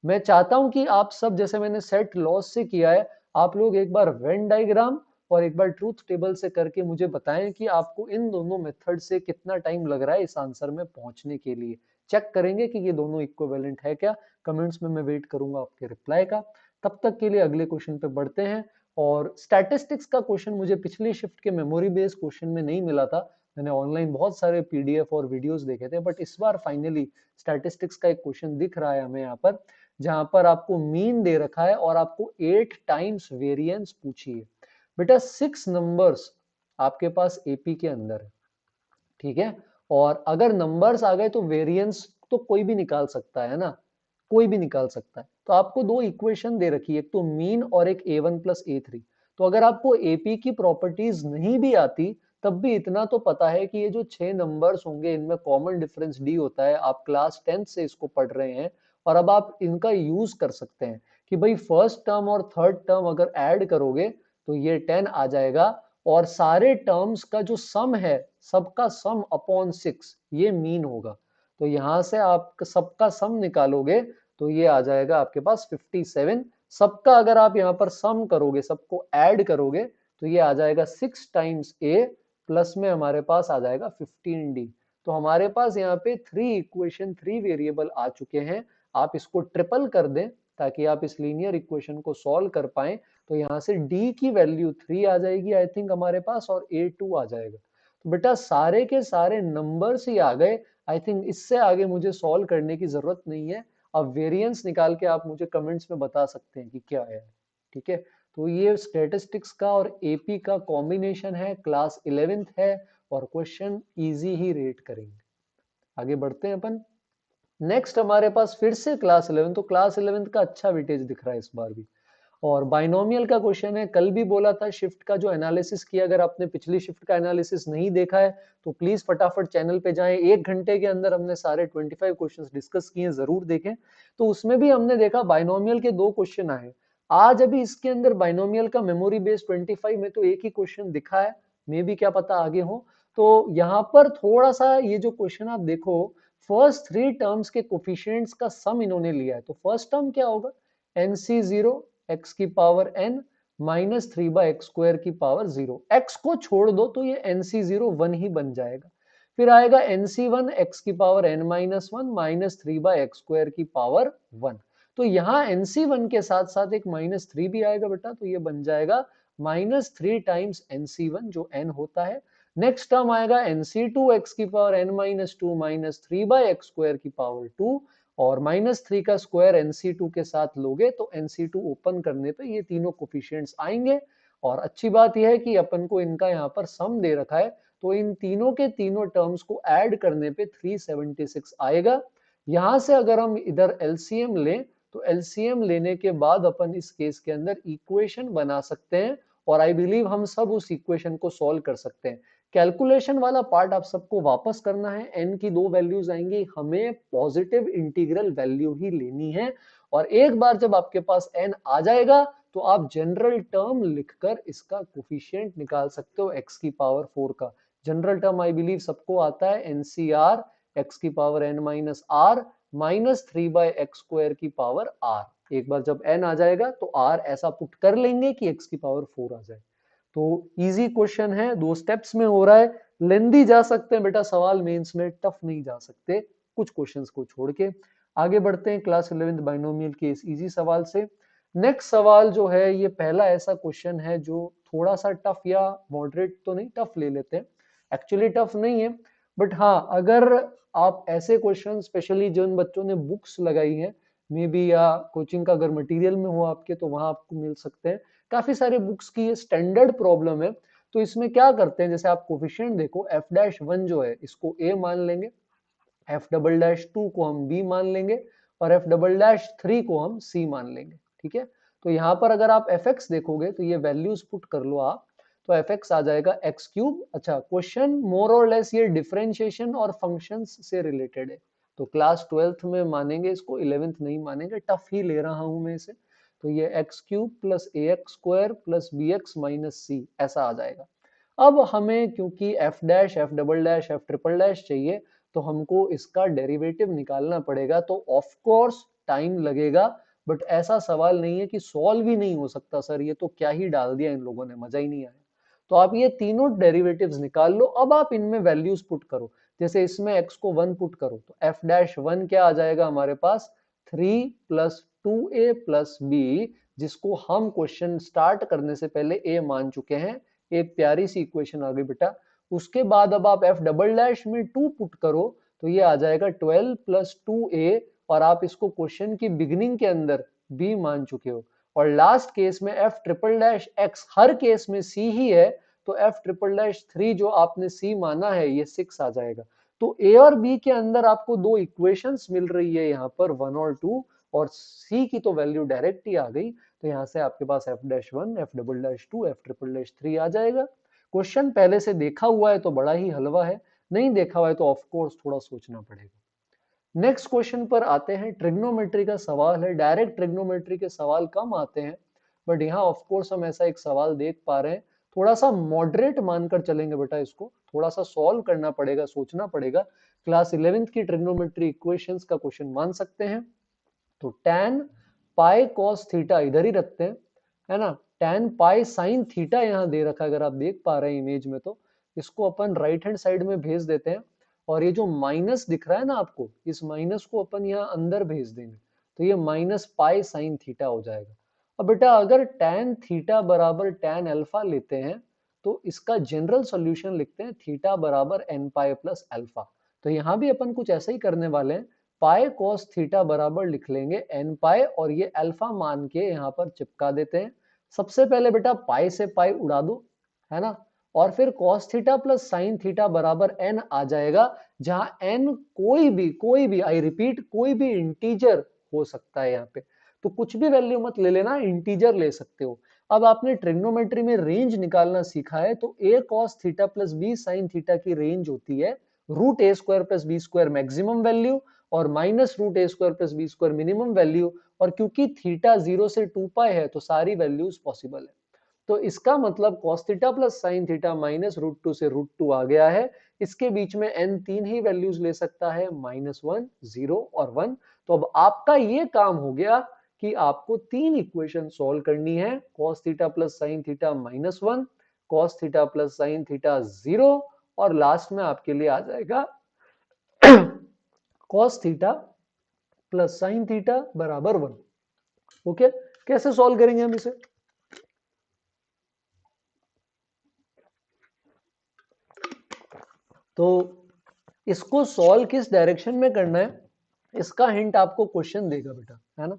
मैं चाहता हूं कि आप सब, जैसे मैंने सेट लॉस से किया है, आप लोग एक बार वेन डायग्राम और एक बार ट्रूथ टेबल से करके मुझे बताएं कि आपको इन दोनों मेथड से कितना टाइम लग रहा है इस आंसर में पहुंचने के लिए। चेक करेंगे कि ये दोनों इक्विवेलेंट है क्या। कमेंट्स में मैं वेट करूंगा आपके रिप्लाई का। तब तक के लिए अगले क्वेश्चन पे बढ़ते हैं। और स्टैटिस्टिक्स का क्वेश्चन मुझे पिछली शिफ्ट के मेमोरी बेस्ड क्वेश्चन में नहीं मिला था। मैंने ऑनलाइन बहुत सारे पीडीएफ और वीडियोस देखे थे, बट इस बार फाइनली स्टैटिस्टिक्स का एक क्वेश्चन दिख रहा है हमें यहाँ पर, जहां पर आपको मीन दे रखा है और आपको 8 टाइम्स वेरिएंस पूछी है। बेटा 6 नंबर्स आपके पास एपी के अंदर है, ठीक है। और अगर नंबर्स आ गए तो वेरिएंस तो कोई भी निकाल सकता है ना, कोई भी निकाल सकता है। तो आपको दो इक्वेशन दे रखी है, एक तो मीन और एक A1 प्लस A3। तो अगर आपको एपी की प्रॉपर्टीज नहीं भी आती, तब भी इतना तो पता है कि ये जो 6 नंबर्स होंगे इनमें कॉमन डिफरेंस डी होता है। आप क्लास 10th से इसको पढ़ रहे हैं और अब आप इनका यूज कर सकते हैं कि भाई फर्स्ट टर्म और थर्ड टर्म अगर ऐड करोगे तो ये 10 आ जाएगा, और सारे टर्म्स का जो सम है, सबका सम अपॉन 6, ये मीन होगा। तो यहां से आप सबका सम निकालोगे तो ये आ जाएगा आपके पास 57। सबका अगर आप यहाँ पर सम करोगे, सबको ऐड करोगे, तो ये आ जाएगा 6 टाइम्स A प्लस में हमारे पास आ जाएगा 15D। तो हमारे पास यहाँ पे 3 इक्वेशन 3 वेरिएबल आ चुके हैं। आप इसको ट्रिपल कर दें ताकि आप इस लीनियर इक्वेशन को सॉल्व कर पाएं। तो यहाँ से D की वैल्यू 3 आ जाएगी आई थिंक हमारे पास, और A2 आ जाएगा। तो बेटा सारे के सारे नंबर्स ही आ गए। आई थिंक इससे आगे मुझे सॉल्व करने की जरूरत नहीं है। अब वेरिएंस निकाल के आप मुझे कमेंट्स में बता सकते हैं कि क्या है, ठीक है। तो ये स्टैटिस्टिक्स का और एपी का कॉम्बिनेशन है, क्लास 11th है, और क्वेश्चन इजी ही रेट करेंगे। आगे बढ़ते हैं अपन। नेक्स्ट हमारे पास फिर से क्लास 11, तो क्लास 11th का अच्छा वेटेज दिख रहा है इस बार भी। और बाइनोमियल का क्वेश्चन है। कल भी बोला था शिफ्ट का जो एनालिसिस किया, अगर आपने पिछली शिफ्ट का एनालिसिस नहीं देखा है तो प्लीज फटाफट चैनल पे जाएं। 1 घंटे के अंदर हमने सारे 25 क्वेश्चंस डिस्कस किए, जरूर देखें। तो उसमें भी हमने देखा बाइनोमियल के 2 क्वेश्चन आए। आज अभी इसके अंदर बाइनोमियल का मेमोरी बेस्ड 25 में तो एक ही क्वेश्चन दिखा है, मे भी क्या पता आगे हो। तो यहाँ पर थोड़ा सा ये जो क्वेश्चन आप देखो, फर्स्ट 3 टर्म्स के कोफिशिएंट्स का सम इन्होंने लिया है। तो फर्स्ट टर्म क्या होगा, NC0 x की पावर n माइनस 3/x² की पावर 0। x को छोड़ दो तो ये NC0 1 ही बन जाएगा। फिर आएगा NC1 x की पावर n-1 माइनस 3/x² की पावर 1। तो यहाँ NC1 के साथ साथ एक -3 भी आएगा बेटा, तो ये बन जाएगा -3 टाइम्स NC1 जो n होता है। नेक्स्ट टर्म आएगा NC2 x की पावर n-2 माइनस 3/x² की पावर 2, और -3 का स्क्वायर NC2 के साथ लोगे तो NC2 ओपन करने पे ये तीनों कोफिशिएंट्स आएंगे। और अच्छी बात यह है कि अपन को इनका यहाँ पर सम दे रखा है, तो इन तीनों के तीनों टर्म्स को ऐड करने पे 376 आएगा। यहां से अगर हम इधर एलसीएम लें तो एलसीएम लेने के बाद अपन इस केस के अंदर इक्वेशन बना सकते हैं, और आई बिलीव हम सब उस इक्वेशन को सॉल्व कर सकते हैं। कैलकुलेशन वाला पार्ट आप सबको वापस करना है। एन की 2 वैल्यूज आएंगी, हमें पॉजिटिव इंटीग्रल वैल्यू ही लेनी है। और एक बार जब आपके पास एन आ जाएगा तो आप जनरल टर्म लिखकर इसका कोफिशिएंट निकाल सकते हो x की पावर 4 का। जनरल टर्म आई बिलीव सबको आता है, NCR x की पावर n-r माइनस 3/x² की पावर r। एक बार जब n आ जाएगा तो r ऐसा पुट कर लेंगे कि x की पावर 4 आ जाए। तो इजी क्वेश्चन है, 2 स्टेप्स में हो रहा है। लेंदी जा सकते हैं बेटा सवाल मेंस में, टफ नहीं जा सकते कुछ क्वेश्चंस को छोड़ के। आगे बढ़ते हैं क्लास 11th बाइनोमियल के इस इजी सवाल से। नेक्स्ट सवाल जो है ये पहला ऐसा क्वेश्चन है जो थोड़ा सा टफ या मॉडरेट तो नहीं, टफ ले लेते हैं। एक्चुअली टफ नहीं है, बट हाँ अगर आप ऐसे क्वेश्चन स्पेशली जिन बच्चों ने बुक्स लगाई हैं मे बी, या कोचिंग का अगर मटेरियल में हो आपके तो वहां आपको मिल सकते हैं। काफी सारे बुक्स की ये स्टैंडर्ड प्रॉब्लम है। तो इसमें क्या करते हैं, जैसे आप कोफिशिएंट देखो, f'1 जो है इसको a मान लेंगे, f'2 को हम b मान लेंगे, और f'3 को हम c मान लेंगे, ठीक है। तो यहाँ पर अगर आप fx देखोगे तो ये वैल्यूज पुट कर लो आप, तो fx आ जाएगा x³। अच्छा, क्वेश्चन मोर और लेस ये डिफरेंशिएशन और फंक्शंस से रिलेटेड है, तो क्लास 12th में मानेंगे इसको, 11th नहीं मानेंगे, टफ ही ले रहा हूं मैं इसे। तो ये x³ plus ax² plus bx minus c ऐसा आ जाएगा। अब हमें क्योंकि F dash, F double dash, F triple dash चाहिए, तो हमको इसका डेरिवेटिव निकालना पड़ेगा, तो ऑफ कोर्स टाइम लगेगा, बट ऐसा सवाल नहीं है कि सॉल्व ही नहीं हो सकता सर, ये तो क्या ही डाल दिया इन लोगों ने, मजा ही नहीं आया। तो आप ये तीनों डेरिवेटिव्स निकाल लो, अब आप इनमें वैल्यूज पुट करो। जैसे इसमें x को 1 पुट करो तो f डैश 1 क्या आ जाएगा हमारे पास, 3 प्लस 2a प्लस b, जिसको हम क्वेश्चन स्टार्ट करने से पहले a मान चुके हैं। एक प्यारी सी इक्वेशन आ गई बेटा। उसके बाद अब आप f डबल डैश में 2 पुट करो तो ये आ जाएगा 12 प्लस 2a, और आप इसको क्वेश्चन की बिगिनिंग के अंदर b मान चुके हो। और लास्ट केस में f ट्रिपल डैश x, हर केस में c ही है, तो f ट्रिपल डैश 3 जो आपने c माना है ये 6 आ जाएगा। तो a और b के अंदर आपको दो इक्वेशंस मिल रही है यहाँ पर 1 और 2, और c की तो वैल्यू डायरेक्ट ही आ गई, तो यहाँ से आपके पास f dash 1, f double dash 2, f triple dash 3 आ जाएगा। क्वेश्चन पहले से देखा हुआ है तो बड़ा ही हलवा है, नहीं देखा हुआ है तो ऑफ कोर्स थोड़ा सोचना पड़ेगा। नेक्स्ट क्वेश्चन पर आते हैं। ट्रिग्नोमेट्री का सवाल है। डायरेक्ट ट्रिग्नोमेट्री के सवाल कम आते हैं, बट यहाँ ऑफ कोर्स हम ऐसा एक सवाल देख पा रहे हैं। थोड़ा सा मॉडरेट मानकर चलेंगे बेटा, इसको थोड़ा सा सॉल्व करना पड़ेगा, सोचना पड़ेगा। क्लास 11th की ट्रिग्नोमेट्री इक्वेशंस का क्वेश्चन मान सकते हैं। तो tan पाई cos थीटा इधर ही रखते हैं, है ना। tan पाई sin थीटा यहाँ दे रखा है, अगर आप देख पा रहे हैं इमेज में, तो इसको अपन राइट हैंड साइड में भेज देते हैं। और ये जो माइनस दिख रहा है ना आपको, इस माइनस को अपन यहाँ अंदर भेज देंगे, तो ये माइनस पाई sin थीटा हो जाएगा। अब बेटा अगर tan थीटा बराबर tan अल्फा लेते हैं, तो इसका जनरल सॉल्यूशन लिखते हैं थीटा बराबर n पाई प्लस अल्फा। तो यहाँ भी अपन कुछ ऐसा ही करने वाले हैं। पाई cos थीटा बराबर लिख लेंगे n पाई, और ये अल्फा मान के यहाँ पर चिपका देते हैं। सबसे पहले बेटा पाई से पाई उड़ा दो, है ना, और फिर cos theta plus sin theta बराबर n आ जाएगा, जहां n कोई भी आई रिपीट कोई भी इंटीजर हो सकता है यहाँ पे। तो कुछ भी वैल्यू मत ले लेना, इंटीजर ले सकते हो। अब आपने ट्रिग्नोमेट्री में रेंज निकालना सीखा है, तो a cos theta plus b sin theta की रेंज होती है root A square plus B square maximum value, और minus root A square plus B square minimum value. और क्योंकि थीटा 0 से 2 पाई है, तो सारी वैल्यूज पॉसिबल है। तो इसका मतलब cos theta plus sin theta minus root 2 से रूट 2 आ गया है। इसके बीच में n तीन ही वैल्यूज ले सकता है, -1, 0 और 1। तो अब आपका ये काम हो गया कि आपको तीन इक्वेशन सॉल्व करनी है। cos theta plus sin theta -1, cos theta plus sin theta 0, और लास्ट में आपके लिए आ जाएगा cos theta plus sin theta बराबर 1। ओके, कैसे सॉल्व करेंगे हम इसे? तो इसको सॉल्व किस डायरेक्शन में करना है, इसका हिंट आपको क्वेश्चन देगा बेटा, है ना।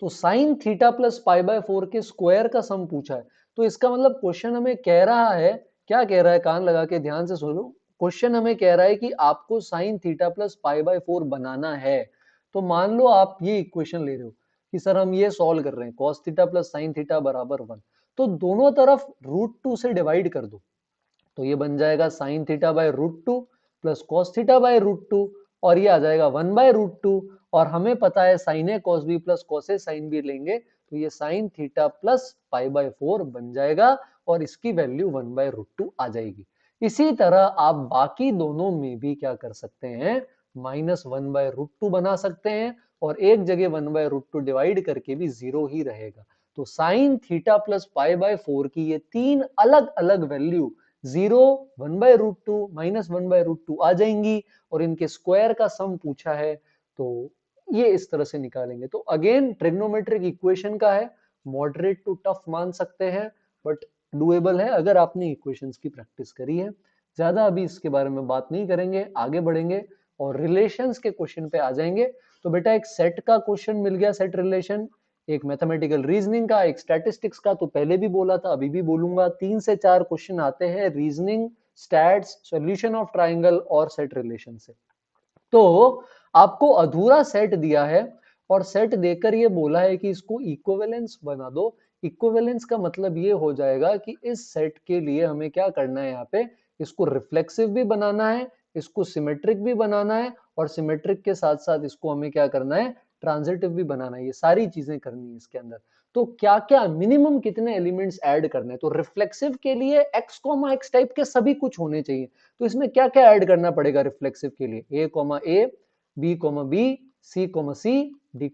तो sine theta plus pi by 4 के स्क्वायर का सम पूछा है। तो इसका मतलब क्वेश्चन हमें कह रहा है, क्या कह रहा है, कान लगा के ध्यान से सुनो। क्वेश्चन हमें कह रहा है कि आपको sign theta plus pi by 4 बनाना है। तो मान लो आप ये इक्वेशन ले रहे हो कि सर हम ये सॉल्व कर रहे हैं, cos theta plus sine theta बराबर 1, तो दोनों तरफ रूट 2 से डिवाइड कर दो, तो ये बन जाएगा sine theta by root 2 plus cos theta by root 2, और ये आ जाएगा 1 बाय रूट 2। और हमें पता है sign A cos B plus cos A sine B लेंगे, तो ये sign theta plus pi by 4 बन जाएगा, और इसकी वैल्यू 1 बाय रूट 2 आ जाएगी। इसी तरह आप बाकी दोनों में भी क्या कर सकते हैं, -1 बाय रूट 2 बना सकते हैं, और एक जगह 1 बाय रूट 2 डिवाइड करके भी 0 ही रहेगा। तो sine theta plus pi by 4 की ये तीन अलग अलग value 0, 1 by root 2, -1 by root 2 आ जाएंगी, और इनके स्क्वायर का सम पूछा है, तो ये इस तरह से निकालेंगे। तो अगेन ट्रिग्नोमेट्रिक इक्वेशन का है, मॉडरेट टू टफ मान सकते हैं, बट डुएबल है अगर आपने इक्वेशंस की प्रैक्टिस करी है। ज्यादा अभी इसके बारे में बात नहीं करेंगे, आगे बढ़ेंगे और रिलेशंस के क्वेश्चन पे आ जाएंगे। तो बेटा एक सेट का क्वेश्चन मिल गया, सेट रिलेशन, एक मैथमेटिकल रीजनिंग का, एक स्टैटिस्टिक्स का, तो पहले भी बोला था अभी भी बोलूंगा, 3 से 4 क्वेश्चन आते हैं reasoning, stats, solution of triangle और सेट रिलेशन से। तो आपको अधूरा सेट दिया है, और सेट देकर ये बोला है कि इसको इक्विवेलेंस बना दो। इक्विवेलेंस का मतलब ये हो जाएगा कि इस सेट के लिए हमें क्या करना है, यहाँ पे इसको रिफ्लेक्सिव भी बनाना है, इसको सिमेट्रिक भी बनाना है, और सिमेट्रिक के साथ साथ इसको हमें क्या करना है, ट्रांजिटिव भी बनाना है। ये सारी चीजें करनी है इसके अंदर। तो क्या क्या मिनिमम कितने एलिमेंट्स ऐड करने हैं, तो रिफ्लेक्सिव के लिए x, टाइप के सभी कुछ होने चाहिए। तो इसमें क्या क्या ऐड करना पड़ेगा रिफ्लेक्सिव के लिए, a, b, b, c, d,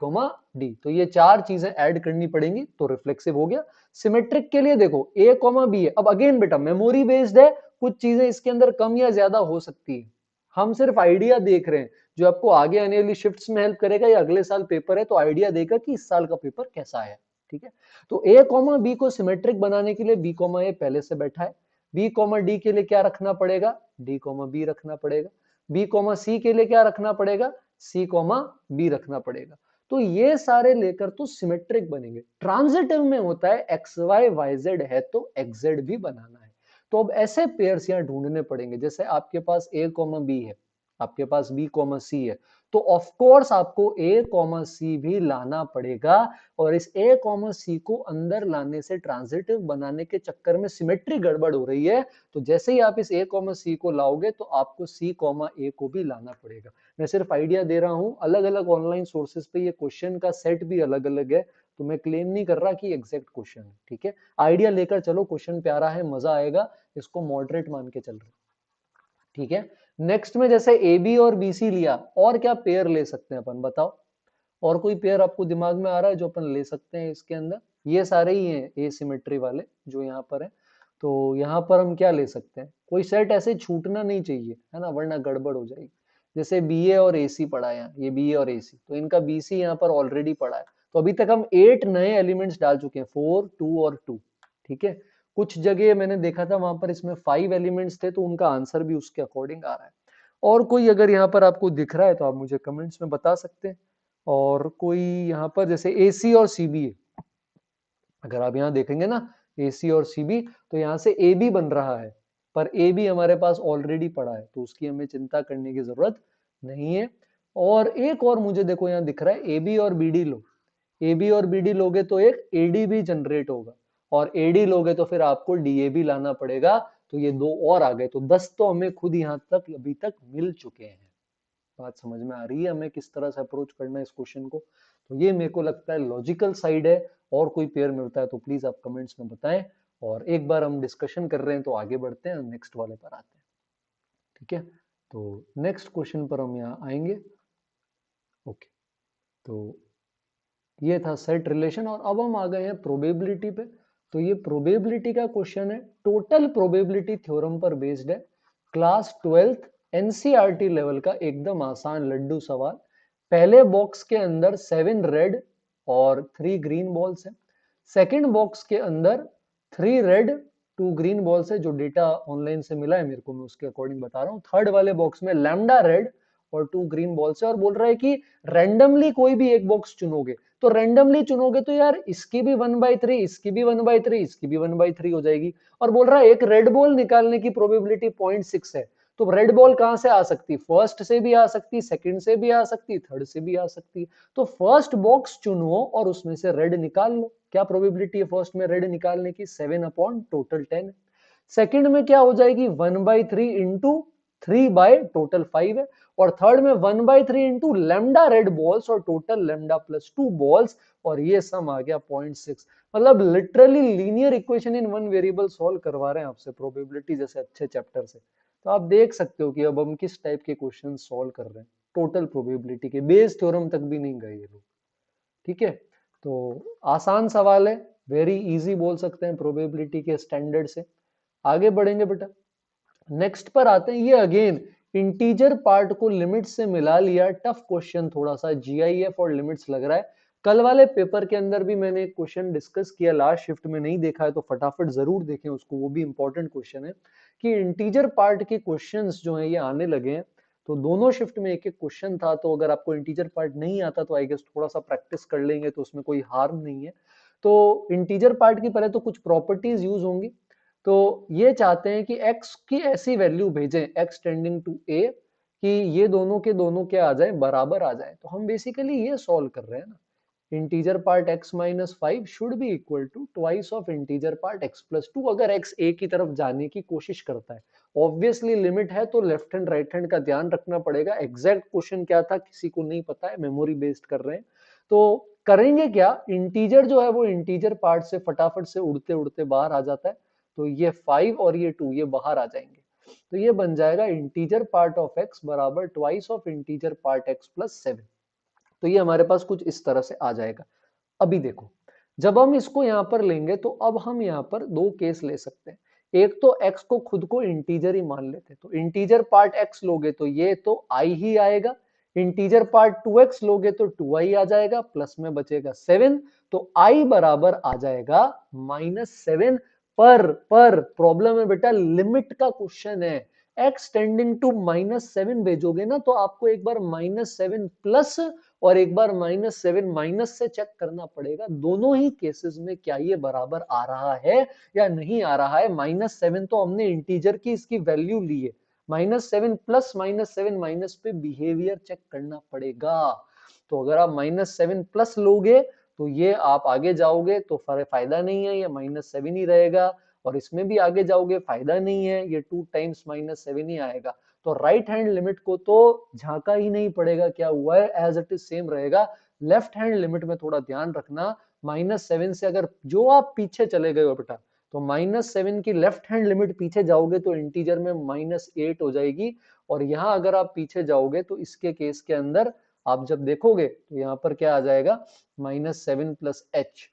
d, तो ये चार चीजें ऐड करनी पड़ेंगी तो रिफ्लेक्सिव हो गया। सिमेट्रिक के लिए देखो a, b है, अब अगेन बेटा मेमोरी बेस्ड है, कुछ चीजें इसके अंदर कम या ज्यादा हो सकती है, हम सिर्फ आइडिया देख रहे हैं जो आपको आगे आने वाली शिफ्ट्स में हेल्प करेगा, या अगले साल पेपर है तो आइडिया देगा कि इस साल का पेपर कैसा है। ठीक है, तो a, b को सिमेट्रिक बनाने के लिए b, a पहले से बैठा है, b, d के लिए क्या रखना पड़ेगा, d, b रखना पड़ेगा, b, c के लिए क्या रखना पड़ेगा, c, b रखना पड़ेगा। तो ये सारे लेकर तो सिमेट्रिक बनेंगे। ट्रांजिटिव में होता है एक्स वाई वाई जेड है तो एक्स जेड भी बनाना है, तो अब ऐसे पेयर्स यहाँ ढूंढने पड़ेंगे, जैसे आपके पास a, b है, आपके पास b, c है, तो ऑफ कोर्स आपको a, c भी लाना पड़ेगा, और इस a, c को अंदर लाने से ट्रांजिटिव बनाने के चक्कर में सिमेट्री गड़बड़ हो रही है, तो जैसे ही आप इस a, c को लाओगे तो आपको c, a को भी लाना पड़ेगा। मैं सिर्फ आइडिया दे रहा हूं, अलग अलग ऑनलाइन सोर्सेज पे ये क्वेश्चन का सेट भी अलग अलग है, तो मैं क्लेम नहीं कर रहा कि एग्जैक्ट क्वेश्चन है। ठीक है, आइडिया लेकर चलो, क्वेश्चन प्यारा है, मजा आएगा, इसको मॉडरेट मान के चल रहे। ठीक है, नेक्स्ट में जैसे ए बी और बी सी लिया, और क्या पेयर ले सकते हैं अपन, बताओ, और कोई पेयर आपको दिमाग में आ रहा है जो अपन ले सकते हैं इसके अंदर, ये सारे ही हैं एसिमेट्री वाले जो यहाँ पर है, तो यहाँ पर हम क्या ले सकते हैं, कोई सेट ऐसे छूटना नहीं चाहिए है ना, वरना गड़बड़ हो जाएगी। जैसे बी ए और ए सी पढ़ा है यहाँ, ये बी ए और ए सी, तो इनका बी सी यहाँ पर ऑलरेडी पढ़ा है, तो अभी तक हम 8 नए एलिमेंट्स डाल चुके हैं, 4, 2 और 2। ठीक है, कुछ जगह मैंने देखा था वहां पर इसमें 5 एलिमेंट्स थे, तो उनका आंसर भी उसके अकॉर्डिंग आ रहा है। और कोई अगर यहाँ पर आपको दिख रहा है तो आप मुझे कमेंट्स में बता सकते हैं। और कोई यहाँ पर जैसे ए सी और सी बी है, अगर आप यहाँ देखेंगे ना ए सी और सी बी, तो यहाँ से ए बी बन रहा है, पर ए बी हमारे पास ऑलरेडी पड़ा है, तो उसकी हमें चिंता करने की जरूरत नहीं है। और एक और मुझे देखो यहाँ दिख रहा है ए बी और बी डी लो, ए बी और बी डी लोगे तो एक ए डी भी जनरेट होगा, और ए डी लोगे तो फिर आपको डी ए भी लाना पड़ेगा, तो ये दो और आ गए, तो 10 तो हमें खुद यहाँ तक अभी तक मिल चुके हैं। बात समझ में आ रही है हमें किस तरह से अप्रोच करना है इस क्वेश्चन को, तो ये मेरे को लगता है लॉजिकल साइड है। और कोई पेयर मिलता है तो प्लीज आप कमेंट्स में बताएं, और एक बार हम डिस्कशन कर रहे हैं तो आगे बढ़ते हैं, नेक्स्ट वाले पर आते हैं। ठीक है, तो नेक्स्ट क्वेश्चन पर हम यहाँ आएंगे। ओके, तो ये था सेट रिलेशन, और अब हम आ गए हैं प्रोबेबिलिटी पे। तो ये प्रोबेबिलिटी का क्वेश्चन है, टोटल प्रोबेबिलिटी थ्योरम पर बेस्ड है, क्लास 12th एनसीईआरटी लेवल का एकदम आसान लड्डू सवाल। पहले बॉक्स के अंदर 7 रेड और 3 ग्रीन बॉल्स है, सेकंड बॉक्स के अंदर 3 रेड 2 ग्रीन बॉल्स है, जो डेटा ऑनलाइन से मिला है मेरे को, मैं उसके अकॉर्डिंग बता रहा हूँ। थर्ड वाले बॉक्स में लैम्डा रेड और 2 ग्रीन बॉल्स है, और बोल रहा है कि रैंडमली कोई भी एक बॉक्स चुनोगे, तो रैंडमली चुनोगे तो यार इसकी भी 1/3, इसकी भी 1/3, इसकी भी 1/3 हो जाएगी, और बोल रहा है एक रेड बॉल निकालने की प्रोबेबिलिटी 0.6 है। तो रेड बॉल कहां से आ सकती, फर्स्ट से भी आ सकती, सेकंड से भी आ सकती, थर्ड से भी आ सकती, तो फर्स्ट बॉक्स चुनो और उसमें से रेड निकाल लो। क्या प्रोबेबिलिटी है फर्स्ट में रेड निकालने की, 7 अपॉन टोटल 10। सेकंड में क्या हो जाएगी, 1/3 इंटू 3 बाय टोटल 5 है, और थर्ड में 1/3 इंटू लेमडा रेड बॉल्स और टोटल लेमडा प्लस 2 बॉल्स, और ये सम आ गया 0.6। मतलब literally linear equation in one variable solve करवा रहे हैं आपसे प्रोबेबिलिटी जैसे अच्छे चैप्टर से। तो आप देख सकते हो कि अब हम किस टाइप के क्वेश्चन सॉल्व कर रहे हैं, टोटल प्रोबेबिलिटी के, बेस थ्योरम तक भी नहीं गए ये लोग। ठीक है, तो आसान सवाल है, वेरी इजी बोल सकते हैं प्रोबेबिलिटी के स्टैंडर्ड से। आगे बढ़ेंगे बेटा, नेक्स्ट पर आते हैं। ये अगेन इंटीजर पार्ट को लिमिट्स से मिला लिया, टफ क्वेश्चन थोड़ा सा, जीआईएफ और लिमिट्स लग रहा है। कल वाले पेपर के अंदर भी मैंने एक क्वेश्चन डिस्कस किया, लास्ट शिफ्ट में नहीं देखा है तो फटाफट जरूर देखें उसको, वो भी इंपॉर्टेंट क्वेश्चन है कि इंटीजर पार्ट के क्वेश्चंस जो है ये आने लगे हैं। तो दोनों शिफ्ट में एक एक क्वेश्चन था, तो अगर आपको इंटीजर पार्ट नहीं आता तो आई गेस थोड़ा सा प्रैक्टिस कर लेंगे तो उसमें कोई हार्म नहीं है। तो इंटीजर पार्ट की पहले तो कुछ प्रॉपर्टीज यूज होंगी, तो ये चाहते हैं कि x की ऐसी वैल्यू भेजें x टेंडिंग टू a कि ये दोनों के दोनों क्या आ जाए, बराबर आ जाए। तो हम बेसिकली ये सॉल्व कर रहे हैं ना, integer part x minus 5 should be equal to twice of integer part x plus 2, अगर x a की तरफ जाने की कोशिश करता है। ऑब्वियसली लिमिट है तो लेफ्ट हैंड राइट हैंड का ध्यान रखना पड़ेगा। एग्जैक्ट क्वेश्चन क्या था किसी को नहीं पता है, मेमोरी बेस्ड कर रहे हैं। तो करेंगे क्या, इंटीजर जो है वो इंटीजर पार्ट से फटाफट से उड़ते उड़ते बाहर आ जाता है, तो ये 5 और ये 2 ये बाहर आ जाएंगे, तो ये बन जाएगा इंटीजर पार्ट ऑफ x बराबर twice of integer part x plus 7। तो ये हमारे पास कुछ इस तरह से आ जाएगा। अभी देखो, जब हम इसको यहां पर लेंगे तो अब हम यहां पर दो केस ले सकते हैं। एक तो x को खुद को इंटीजर ही मान लेते हैं, तो इंटीजर पार्ट x लोगे तो ये तो i ही आएगा, इंटीजर पार्ट 2x लोगे तो 2i आ जाएगा, प्लस में बचेगा 7, तो i बराबर आ जाएगा -7। पर प्रॉब्लम है बेटा, लिमिट का क्वेश्चन है, x टेंडिंग टू -7 भेजोगे ना तो आपको एक बार -7 प्लस और एक बार -7 माइनस से चेक करना पड़ेगा, दोनों ही केसेस में क्या ये बराबर आ रहा है या नहीं आ रहा है। -7 तो हमने इंटीजर की इसकी वैल्यू ली है, -7 प्लस -7 माइनस पे बिहेवियर चेक करना पड़ेगा। तो अगर आप -7 प्लस लोगे तो ये आप आगे जाओगे तो फायदा नहीं है, ये -7 ही रहेगा, और इसमें भी आगे जाओगे फायदा नहीं है, ये 2 टाइम्स -7 ही आएगा। तो राइट हैंड लिमिट को तो झांका ही नहीं पड़ेगा क्या हुआ है, एज इट इज सेम रहेगा। लेफ्ट हैंड लिमिट में थोड़ा ध्यान रखना, -7 से अगर जो आप पीछे चले गए हो बेटा, तो -7 की लेफ्ट हैंड लिमिट पीछे जाओगे तो इंटीजर में -8 हो जाएगी, और यहां अगर आप पीछे जाओगे तो इसके केस के अंदर आप जब देखोगे तो यहाँ पर क्या आ जाएगा, -7 प्लस एच,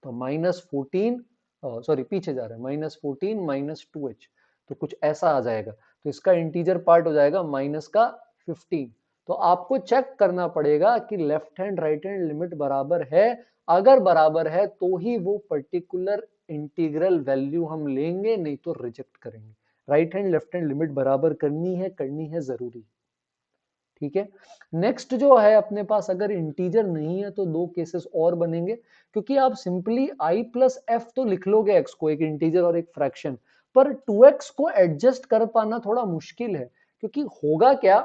तो -14, सॉरी पीछे जा रहा है, -14 -2h, तो कुछ ऐसा आ जाएगा, तो इसका इंटीजर पार्ट हो जाएगा माइनस का 15। तो आपको चेक करना पड़ेगा कि left hand right hand limit बराबर है, अगर बराबर है तो ही वो पर्टिकुलर इंटीग्रल वैल्यू हम लेंगे, नहीं तो रिजेक्ट करेंगे। Right hand left hand limit बराबर करनी है जरूरी। ठीक है, नेक्स्ट जो है अपने पास, अगर इंटीजर नहीं है तो दो केसेस और बनेंगे, क्योंकि आप सिंपली i प्लस एफ तो लिख लोगे x को, एक इंटीजर और एक फ्रैक्शन, पर 2x को एडजस्ट कर पाना थोड़ा मुश्किल है, क्योंकि होगा क्या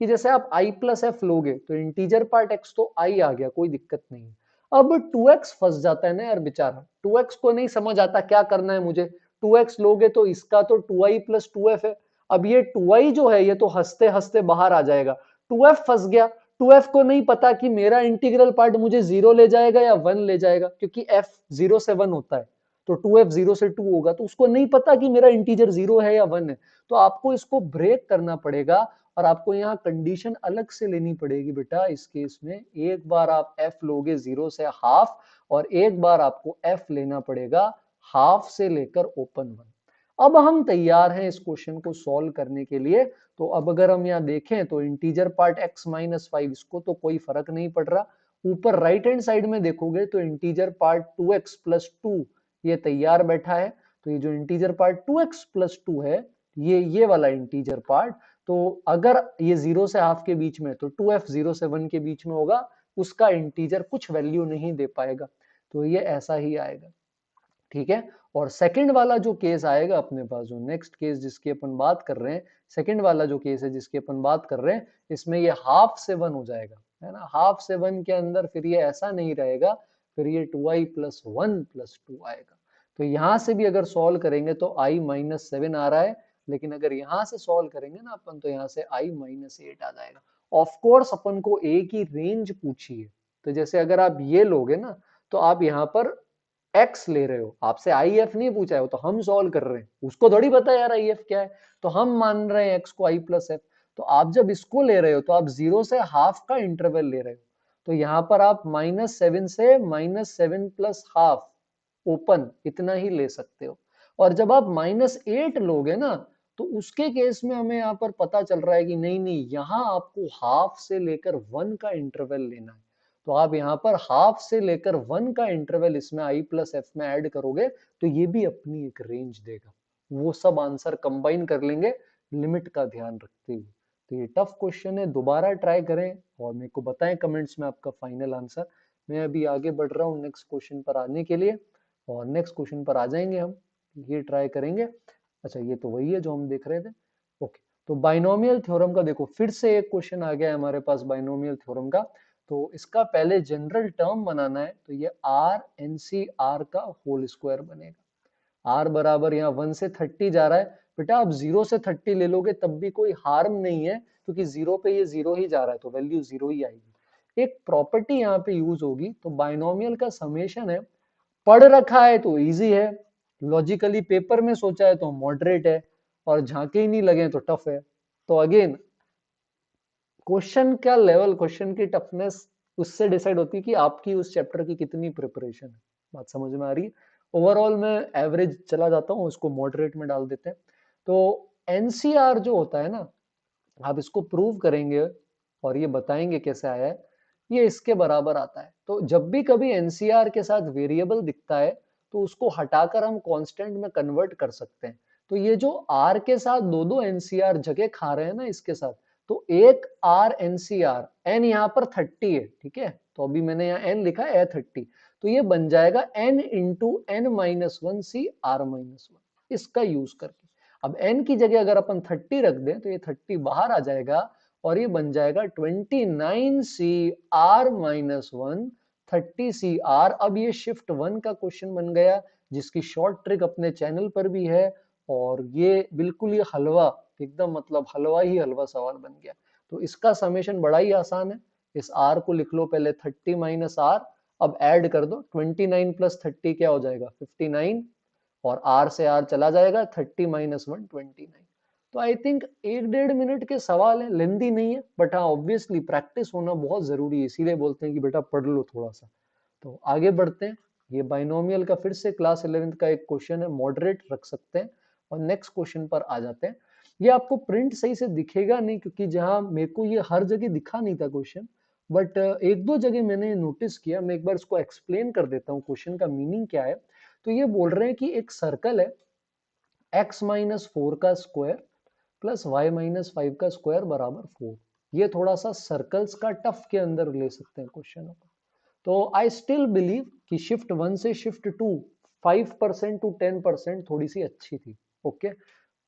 कि जैसे आप i प्लस एफ लोगे तो इंटीजर पार्ट x तो i आ गया, कोई दिक्कत नहीं है। अब 2x फंस जाता है ना यार बेचारा, 2x को नहीं समझ आता क्या करना है मुझे, 2x लोगे तो इसका तो 2i प्लस 2f है, अब ये 2i जो है ये तो हंसते हंसते बाहर आ जाएगा, 2f फंस गया, 2f को नहीं पता कि मेरा इंटीग्रल पार्ट मुझे 0 ले जाएगा या 1 ले जाएगा, क्योंकि f 0 से 1 होता है, तो 2f 0 से 2 होगा, तो उसको नहीं पता कि मेरा इंटीजर 0 है या 1 है। तो आपको इसको ब्रेक करना पड़ेगा, और आपको यहाँ कंडीशन अलग से लेनी पड़ेगी बेटा। इस केस में एक बार आप f लोगे 0 से हाफ, और एक बार आपको f लेना पड़ेगा हाफ से लेकर ओपन 1। अब हम तैयार हैं इस क्वेश्चन को सॉल्व करने के लिए। तो अब अगर हम यहाँ देखें तो इंटीजर पार्ट x माइनस 5, इसको तो कोई फर्क नहीं पड़ रहा। ऊपर राइट हैंड साइड में देखोगे तो इंटीजर पार्ट 2x प्लस 2 ये तैयार बैठा है, तो ये जो इंटीजर पार्ट 2x प्लस 2 है, ये वाला इंटीजर पार्ट, तो अगर ये 0 से हाफ के बीच में, तो 2f 0 से 1 के बीच में होगा, उसका इंटीजर कुछ वैल्यू नहीं दे पाएगा, तो ये ऐसा ही आएगा। ठीक है, और सेकंड वाला जो केस आएगा अपने पास, जो नेक्स्ट केस जिसकी अपन बात कर रहे हैं, सेकंड वाला जो केस है जिसकी अपन बात कर रहे हैं, इसमें ये हाफ से 1 हो जाएगा, है ना। हाफ से 1 के अंदर फिर ये ऐसा नहीं रहेगा, फिर ये 2i प्लस 1 प्लस 2 आएगा। तो यहां से भी अगर सॉल्व करेंगे तो i माइनस 7 आ रहा है, लेकिन अगर यहां से सॉल्व करेंगे ना अपन, तो यहाँ से i माइनस 8 आ जाएगा। ऑफ कोर्स अपन को a की रेंज पूछी है, तो जैसे अगर आप ये लोगे ना, तो आप यहाँ पर एक्स ले रहे हो, आपसे आई एफ नहीं पूछा है, वो तो हम सॉल्व कर रहे हैं, उसको थोड़ी पता यार आई एफ क्या है, तो हम मान रहे हैं एक्स को आई प्लस एफ। तो आप जब इसको ले रहे हो तो आप 0 से हाफ का इंटरवल ले रहे हो, तो यहां पर आप -7 से -7 प्लस हाफ ओपन इतना ही ले सकते हो। और जब आप -8 लोगे ना, तो उसके केस में हमें यहाँ पर पता चल रहा है कि नहीं नहीं, यहाँ आपको हाफ से लेकर 1 का इंटरवल लेना है, तो आप यहाँ पर हाफ से लेकर 1 का इंटरवल इसमें i प्लस एफ में ऐड करोगे, तो ये भी अपनी एक रेंज देगा। वो सब आंसर कंबाइन कर लेंगे लिमिट का ध्यान रखते हुए। तो ये टफ क्वेश्चन है, दोबारा ट्राई करें और मेरे को बताएं कमेंट्स में आपका फाइनल आंसर। मैं अभी आगे बढ़ रहा हूँ नेक्स्ट क्वेश्चन पर आने के लिए, और नेक्स्ट क्वेश्चन पर आ जाएंगे हम, ये ट्राई करेंगे। अच्छा, ये तो वही है जो हम देख रहे थे। ओके, तो बाइनोमियल थ्योरम का देखो, फिर से एक क्वेश्चन आ गया है हमारे पास बाइनोमियल थ्योरम का। तो इसका पहले जनरल टर्म बनाना है, तो ये आर एन सी आर का होल स्क्वायर बनेगा। आर बराबर यहाँ 1 से 30 जा रहा है, बेटा आप 0 से 30 ले लोगे तब भी कोई हार्म नहीं है, क्योंकि 0 पे ये 0 ही जा रहा है, तो वैल्यू 0 ही आएगी। एक प्रॉपर्टी यहाँ पे यूज होगी। तो बाइनोमियल का समेशन है, पढ़ रखा है तो इजी है, लॉजिकली पेपर में सोचा है तो मॉडरेट है, और झांके ही नहीं लगे तो टफ है। तो अगेन क्वेश्चन का लेवल, क्वेश्चन की टफनेस उससे डिसाइड होती है कि आपकी उस चैप्टर की कितनी प्रिपरेशन है। बात समझ में आ रही है? ओवरऑल मैं एवरेज चला जाता हूँ, उसको मॉडरेट में डाल देते हैं। तो एनसीआर जो होता है ना, आप इसको प्रूव करेंगे और ये बताएंगे कैसे आया है, ये इसके बराबर आता है। तो जब भी कभी एनसीआर के साथ वेरिएबल दिखता है तो उसको हटाकर हम कांस्टेंट में कन्वर्ट कर सकते हैं। तो ये जो आर के साथ दो दो एनसीआर जगह खा रहे हैं ना इसके साथ, तो एक आर एनसीआर, एन यहाँ पर 30 है, ठीक है, तो अभी मैंने यहाँ एन लिखा है 30, तो ये बन जाएगा n into n minus one C R minus one, इसका यूज करके। अब n की जगह अगर अपन 30 रख दें तो ये 30 बाहर आ जाएगा और ये बन जाएगा 29 CR-1 30 CR। अब ये शिफ्ट 1 का क्वेश्चन बन गया, जिसकी शॉर्ट ट्रिक अपने चैनल पर भी है, और ये बिल्कुल ये हलवा, एकदम मतलब हलवा ही हलवा सवाल बन गया। तो इसका समेशन बड़ा ही आसान है। इस r को लिख लो पहले 30 माइनस r, अब ऐड कर दो 29 प्लस 30 क्या हो जाएगा 59, और r से r चला जाएगा 30 माइनस 1 29। तो आई थिंक 1-1.5 मिनट के सवाल है, लेंदी नहीं है, बट हाँ ऑब्वियसली प्रैक्टिस होना बहुत जरूरी है, इसीलिए बोलते हैं कि बेटा पढ़ लो थोड़ा सा। तो आगे बढ़ते हैं। ये बाइनोमियल का फिर से क्लास 11th का एक क्वेश्चन है, मॉडरेट रख सकते हैं, और नेक्स्ट क्वेश्चन पर आ जाते हैं। ये आपको प्रिंट सही से दिखेगा नहीं, क्योंकि जहां मेरे को ये हर जगह दिखा नहीं था क्वेश्चन, बट एक दो जगह मैंने नोटिस किया। मैं एक बार इसको एक्सप्लेन कर देता हूँ क्वेश्चन का मीनिंग क्या है। तो ये बोल रहे हैं कि एक सर्कल है, x माइनस 4 का स्क्वायर प्लस वाई माइनस 5 का स्क्वायर बराबर 4। ये थोड़ा सा सर्कल्स का टफ के अंदर ले सकते हैं क्वेश्चन को। तो आई स्टिल बिलीव कि शिफ्ट 1 से शिफ्ट 2 5% टू 10% थोड़ी सी अच्छी थी। ओके,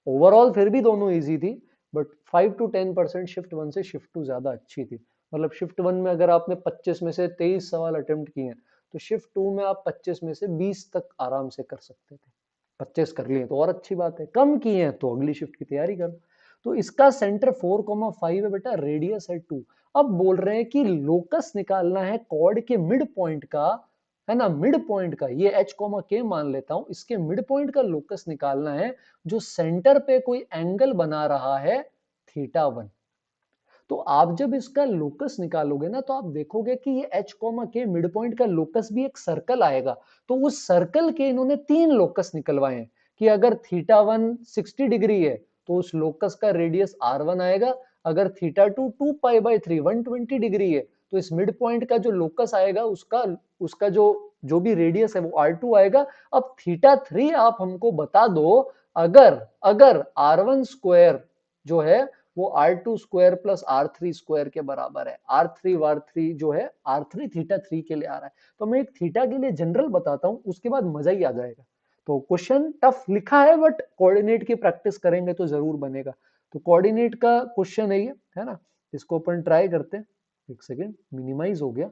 ओवरऑल फिर भी दोनों इजी थी, बट 5 to 10% शिफ्ट 1 से शिफ्ट 2 ज्यादा अच्छी थी। मतलब शिफ्ट 1 में अगर आपने 25 में से 23 सवाल अटेम्प्ट किए हैं, तो शिफ्ट 2 में आप 25 में से 20 तक आराम से कर सकते थे। 25 कर लिए तो और अच्छी बात है, कम किए हैं तो अगली शिफ्ट की तैयारी करो। तो इसका सेंटर 4,5 है बेटा, रेडियस है 2। अब बोल रहे हैं कि लोकस निकालना है कॉर्ड के मिड पॉइंट का, है ना, मिड पॉइंट का, ये h k मान लेता हूं, इसके मिड पॉइंट का लोकस निकालना है जो सेंटर पे कोई एंगल बना रहा है θ1। तो आप जब इसका लोकस निकालोगे ना, तो आप देखोगे कि ये h के मिड पॉइंट का लोकस भी एक सर्कल आएगा। तो उस सर्कल के इन्होंने 3 लोकस निकलवाए हैं कि अगर θ1 60 डिग्री है तो उस लोकस का रेडियस r1 आएगा, अगर θ2 2π/3 120 डिग्री है तो इस मिड पॉइंट का जो लोकस आएगा उसका उसका जो भी रेडियस है वो r2 आएगा। अब θ3 आप हमको बता दो, अगर अगर r1 स्क्वायर जो है वो r2 square plus r3 square के बराबर है, r3 वार3 जो है r3 θ3 के लिए आ रहा है। तो मैं एक थीटा के लिए जनरल बताता हूं, उसके बाद मजा ही आ जाएगा। तो क्वेश्चन टफ लिखा है, बट कोऑर्डिनेट की प्रैक्टिस करेंगे तो जरूर बनेगा। तो कोऑर्डिनेट का क्वेश्चन है ये, है ना, इसको अपन ट्राई करते हैं। एक सेकेंड, मिनिमाइज हो गया,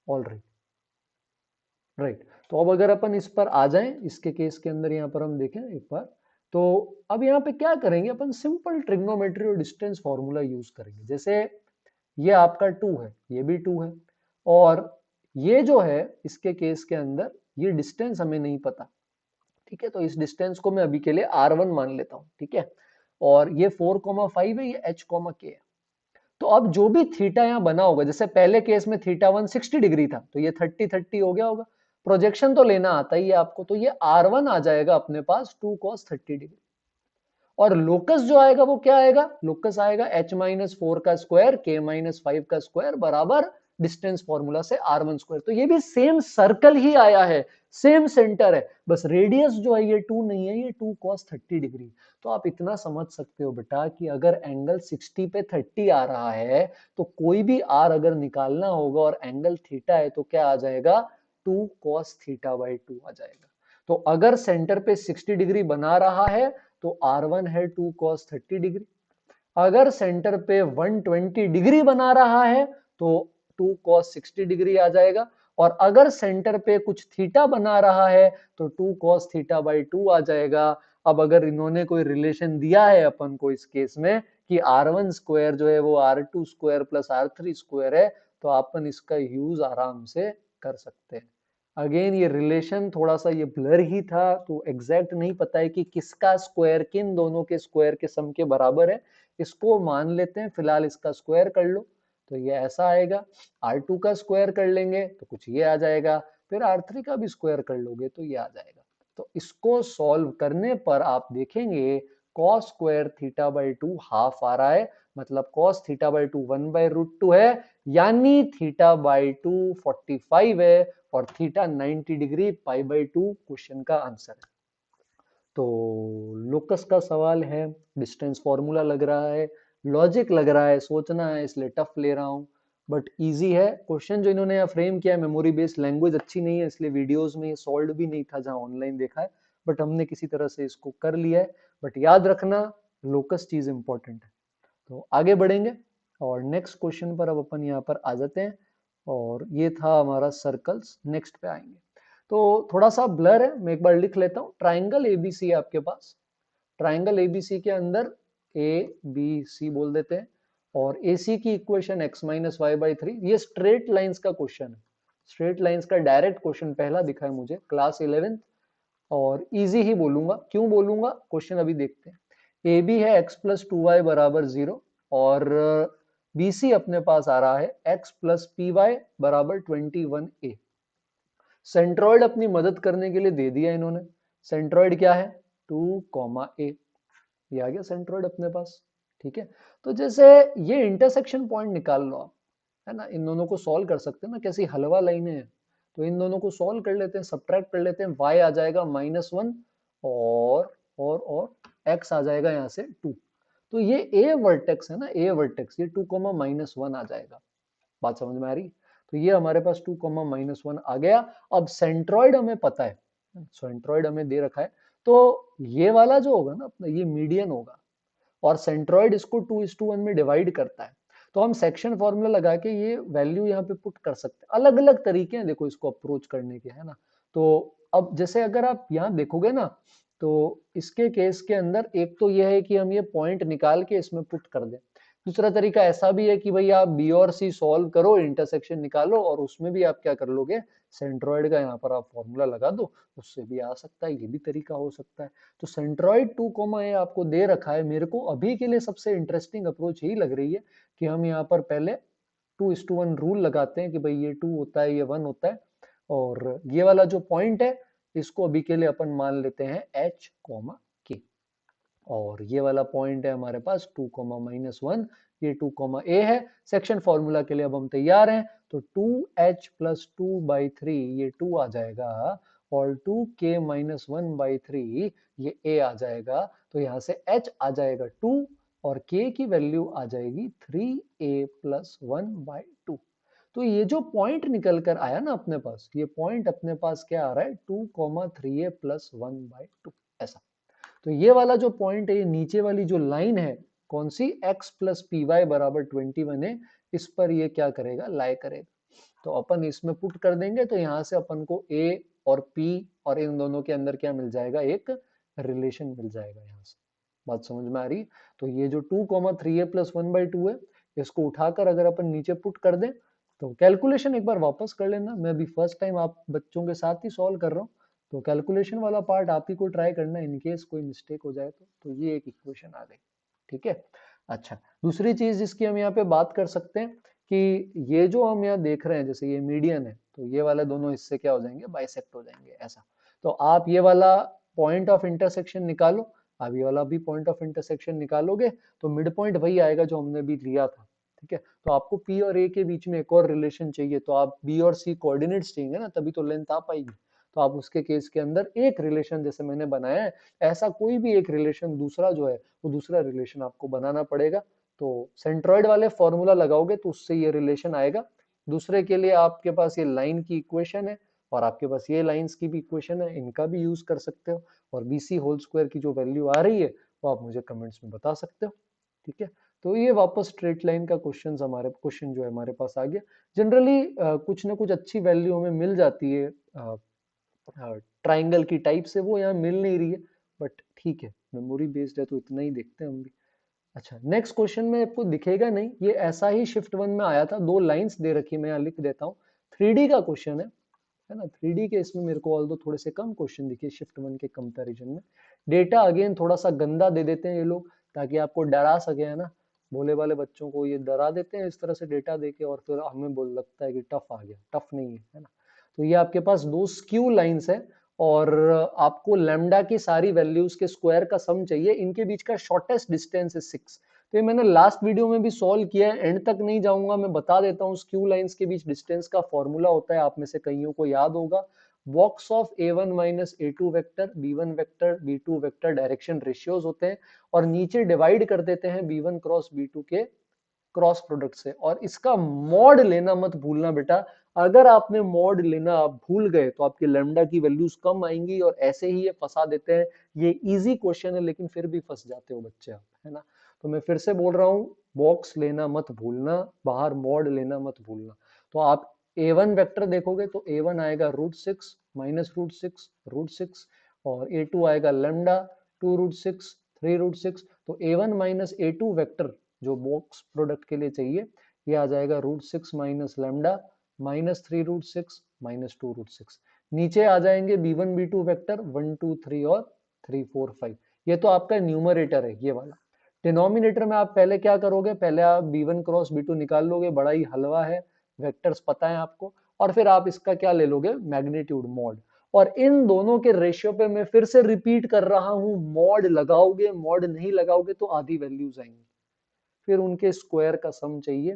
ऑल राइट, राइट। तो अब अगर अपन इस पर आ जाएं, इसके केस के अंदर यहाँ पर हम देखें एक बार, तो अब यहाँ पे क्या करेंगे अपन, सिंपल ट्रिग्नोमेट्री और डिस्टेंस फॉर्मूला यूज करेंगे। जैसे ये आपका 2 है, ये भी 2 है, और ये जो है इसके केस के अंदर ये डिस्टेंस हमें नहीं पता, ठीक है, तो इस डिस्टेंस को मैं अभी के लिए r1 मान लेता हूं, ठीक है, और ये 4,5 है, ये h k है। तो अब जो भी थीटा यहाँ बना होगा, जैसे पहले केस में θ1 60 डिग्री था, तो ये 30-30 हो गया होगा। प्रोजेक्शन तो लेना आता ही है आपको, तो ये r1 आ जाएगा अपने पास 2 cos 30 डिग्री। और लोकस जो आएगा वो क्या आएगा, लोकस आएगा h-4 का स्क्वायर k-5 का स्क्वायर बराबर डिस्टेंस फॉर्मूला से r1 स्क्वायर। तो ये भी सेम सर्कल ही आया है, सेम सेंटर है, बस रेडियस जो है ये 2 नहीं है, ये 2 cos 30 डिग्री। तो आप इतना समझ सकते हो बेटा कि अगर एंगल 60 पे 30 आ रहा है, तो कोई भी r अगर निकालना होगा और एंगल थीटा है तो क्या आ जाएगा, 2 cos θ/2 आ जाएगा। तो अगर सेंटर पे 60 डिग्री बना रहा है तो R1 है 2 cos 30 डिग्री। अगर सेंटर पे 120 डिग्री बना रहा है तो 2 cos 60 डिग्री आ जाएगा। और अगर सेंटर पे कुछ थीटा बना रहा है तो 2 cos θ/2 आ जाएगा। अब अगर इन्होंने कोई रिलेशन दिया है अपन को इस केस में कि R1 स्क्वायर जो है वो R2 square plus R3 square है, तो अपन इसका यूज आराम से कर सकते हैं। अगेन ये रिलेशन थोड़ा सा ये ब्लर ही था, तो एग्जैक्ट नहीं पता है कि किसका स्क्वायर किन दोनों के स्क्वायर के सम के बराबर है। इसको मान लेते हैं, फिलहाल इसका स्क्वायर कर लो तो ये ऐसा आएगा। R2 का स्क्वायर कर लेंगे तो कुछ ये आ जाएगा, फिर R3 का भी स्क्वायर कर लोगे तो ये आ जाएगा। तो इसको सॉल्व करने पर आप देखेंगे cos square theta by 2 half आ रहा है, मतलब cos थीटा बाई 2 1/√2 है, यानी थीटा बाई 2 45 है और थीटा 90 डिग्री π/2 क्वेश्चन का आंसर है। तो लोकस का सवाल है, डिस्टेंस फॉर्मूला लग रहा है, लॉजिक लग रहा है, सोचना है, इसलिए टफ ले रहा हूं, बट इजी है क्वेश्चन। जो इन्होंने यहाँ फ्रेम किया है, मेमोरी बेस्ड लैंग्वेज अच्छी नहीं है इसलिए वीडियोस में सॉल्व भी नहीं था जहां ऑनलाइन देखा है, बट हमने किसी तरह से इसको कर लिया है। बट याद रखना लोकस चीज इंपॉर्टेंट है। तो आगे बढ़ेंगे और नेक्स्ट क्वेश्चन पर अब अपन यहाँ पर आ जाते हैं, और ये था हमारा सर्कल्स। नेक्स्ट पे आएंगे तो थोड़ा सा ब्लर है, मैं एक बार लिख लेता हूँ। ट्राइंगल एबीसी है आपके पास, ट्राइंगल एबीसी के अंदर ए बी सी बोल देते हैं, और एसी की इक्वेशन x-y/3। ये स्ट्रेट लाइंस का क्वेश्चन है, स्ट्रेट लाइंस का डायरेक्ट क्वेश्चन पहला दिखा है मुझे क्लास 11th, और इजी ही बोलूंगा। क्यों बोलूंगा, क्वेश्चन अभी देखते हैं। ए बी है x+2y बराबर 0, और बी सी अपने पास आ रहा है x+py बराबर 21a। सेंट्रॉइड अपनी मदद करने के लिए दे दिया इन्होंने। सेंट्रॉइड क्या है, 2, a, ये आ गया सेंट्रॉइड अपने पास। ठीक है, तो जैसे ये इंटरसेक्शन पॉइंट निकाल लो आप, है ना, इन दोनों को सॉल्व कर सकते हैं ना, कैसी हलवा लाइनें हैं। तो इन दोनों को सॉल्व कर लेते हैं, सब्ट्रैक्ट कर लेते हैं, y आ जाएगा -1, और x आ जाएगा यहाँ से 2। तो ये a वर्टेक्स है ना, a वर्टेक्स, ये 2, -1 आ जाएगा। बात समझ में आ रही। तो ये हमारे पास 2, -1 आ गया। अब सेंट्रॉइड हमें पता है, सेंट्रॉइड हमें दे रखा है, तो ये वाला जो होगा ना अपना, ये मीडियन होगा, और सेंट्रॉइड इसको 2:1 में डिवाइड करता है। तो हम सेक्शन फॉर्मूला लगा के ये वैल्यू यहाँ पे पुट कर सकते हैं। अलग अलग तरीके हैं देखो इसको अप्रोच करने के, है ना। तो अब जैसे अगर आप यहाँ देखोगे ना, तो इसके केस के अंदर एक तो यह है कि हम ये पॉइंट निकाल के इसमें पुट कर दें। दूसरा तरीका ऐसा भी है कि भाई आप बी और सी सॉल्व करो, इंटरसेक्शन निकालो, और उसमें भी आप क्या कर लोगे, सेंट्रॉइड का यहाँ पर आप फॉर्मूला लगा दो, उससे भी आ सकता है। ये भी तरीका हो सकता है। तो सेंट्रॉइड 2, a आपको दे रखा है। मेरे को अभी के लिए सबसे इंटरेस्टिंग अप्रोच यही लग रही है कि हम यहाँ पर पहले 2:1 रूल लगाते हैं कि भाई ये 2 होता है, ये 1 होता है, और ये वाला जो पॉइंट है इसको अभी के लिए अपन मान लेते हैं h, k, और ये वाला पॉइंट है हमारे पास 2, -1, ये 2, a है। सेक्शन फॉर्मूला के लिए अब हम तैयार हैं, तो 2h+2/3 ये 2 आ जाएगा, और 2k-1/3 ये a आ जाएगा। तो यहाँ से h आ जाएगा 2, और k की वैल्यू आ जाएगी 3a+1/2। तो ये जो पॉइंट निकल कर आया ना अपने पास, ये पॉइंट अपने पास क्या आ रहा है, 2, 3a+1/2 ऐसा। तो ये वाला जो पॉइंट है, ये नीचे वाली जो लाइन है, कौन सी, x+py बराबर 21 है, इस पर ये क्या करेगा, लाई करेगा। तो अपन इसमें पुट कर देंगे, तो यहाँ से अपन को a और p और इन दोनों के अंदर क्या मिल जाएगा, एक रिलेशन मिल जाएगा यहाँ से। बात समझ में आ रही। तो ये जो 2, 3a+1/2 है, इसको उठाकर अगर अपन नीचे पुट कर दें, तो कैलकुलेशन एक बार वापस कर लेना। मैं अभी फर्स्ट टाइम आप बच्चों के साथ ही सॉल्व कर रहा हूँ, तो कैलकुलेशन वाला पार्ट आप ही को ट्राई करना, इनकेस कोई मिस्टेक हो जाए तो ये एक इक्वेशन आ गई। ठीक है। अच्छा, दूसरी चीज जिसकी हम यहाँ पे बात कर सकते हैं कि ये जो हम यहाँ देख रहे हैं, जैसे ये मीडियन है, तो ये वाले दोनों इससे क्या हो जाएंगे, बाइसेक्ट हो जाएंगे ऐसा। तो आप ये वाला पॉइंट ऑफ इंटरसेक्शन निकालो, आप ये वाला भी पॉइंट ऑफ इंटरसेक्शन निकालोगे, तो मिड पॉइंट वही आएगा जो हमने भी लिया था। ठीक है, तो आपको पी और ए के बीच में एक और रिलेशन चाहिए, तो आप बी और सी कोऑर्डिनेट्स चाहिए ना, तभी तो लेंथ आ पाएगी। तो आप उसके केस के अंदर एक रिलेशन जैसे मैंने बनाया है, ऐसा कोई भी एक रिलेशन दूसरा जो है, वो दूसरा रिलेशन आपको बनाना पड़ेगा। तो सेंट्रॉइड वाले फॉर्मूला लगाओगे तो उससे ये रिलेशन आएगा। दूसरे के लिए आपके पास ये लाइन की इक्वेशन है, और आपके पास ये लाइंस की भी इक्वेशन है, इनका भी यूज कर सकते हो। और बी सी होल स्क्वायर की जो वैल्यू आ रही है वो आप मुझे कमेंट्स में बता सकते हो। ठीक है, तो ये वापस स्ट्रेट लाइन का क्वेश्चन जो है हमारे पास आ गया। जनरली कुछ ना कुछ अच्छी वैल्यू हमें मिल जाती है ट्राइंगल की टाइप से, वो यहाँ मिल नहीं रही है, बट ठीक है, मेमोरी बेस्ड है तो इतना ही देखते हैं हम भी। अच्छा, नेक्स्ट क्वेश्चन में आपको दिखेगा नहीं, ये ऐसा ही शिफ्ट वन में आया था, 2 लाइंस दे रखी है, मैं यहाँ लिख देता हूँ। 3D का क्वेश्चन है ना। 3D के इसमें मेरे को ऑल दो थोड़े से कम क्वेश्चन दिखे शिफ्ट वन के कंपैरिजन में। डेटा अगेन थोड़ा सा गंदा दे देते हैं ये लोग, ताकि आपको डरा सके, है ना। भोले वाले बच्चों को ये डरा देते हैं इस तरह से डेटा देके, और फिर हमें बोल लगता है कि टफ आ गया, टफ नहीं है ना। तो ये आपके पास दो स्क्यू लाइंस है, और आपको लैम्डा की सारी वैल्यूज के स्क्वायर का सम चाहिए, इनके बीच का शॉर्टेस्ट डिस्टेंस है 6। तो ये मैंने लास्ट वीडियो में भी सॉल्व किया है, एंड तक नहीं जाऊंगा, मैं बता देता हूँ। स्क्यू लाइंस के बीच डिस्टेंस का फॉर्मूला होता है, आप में से कईयों को याद होगा। Box of a1 minus a2 vector, b1 vector, b2 vector direction ratios होते हैं, और नीचे डिवाइड कर देते हैं b1 क्रॉस b2 के क्रॉस प्रोडक्ट से। और इसका मॉड लेना मत भूलना बेटा, अगर आपने मॉड लेना आप भूल गए तो आपके लैम्डा की वैल्यूज कम आएंगी, और ऐसे ही ये फंसा देते हैं। ये इजी क्वेश्चन है लेकिन फिर भी फंस जाते हो बच्चे आप, है ना। तो मैं फिर से बोल रहा हूँ, बॉक्स लेना मत भूलना, बाहर मॉड लेना मत भूलना। तो आप a1 वेक्टर देखोगे तो a1 आएगा √6 माइनस √6 और a2 आएगा लैम्डा 2√6 3√6। तो a1 माइनस a2 वेक्टर जो बॉक्स प्रोडक्ट के लिए चाहिए, ये आ जाएगा √6 माइनस लैम्डा माइनस 3√6 माइनस 2√6। नीचे आ जाएंगे b1 b2 वेक्टर 1 2 3 और 3 4 5। ये तो आपका न्यूमरेटर है ये वाला। डिनोमिनेटर में आप पहले क्या करोगे, पहले आप b1 क्रॉस b2 निकाल लोगे, बड़ा ही हलवा है, वेक्टर्स पता है आपको। और फिर आप इसका क्या ले लोगे, मैग्नीट्यूड मॉड। और इन दोनों के रेशियो पे मैं फिर से रिपीट कर रहा हूं, मॉड लगाओगे, मॉड नहीं लगाओगे तो आधी वैल्यूज आएंगी, फिर उनके स्क्वायर का सम चाहिए।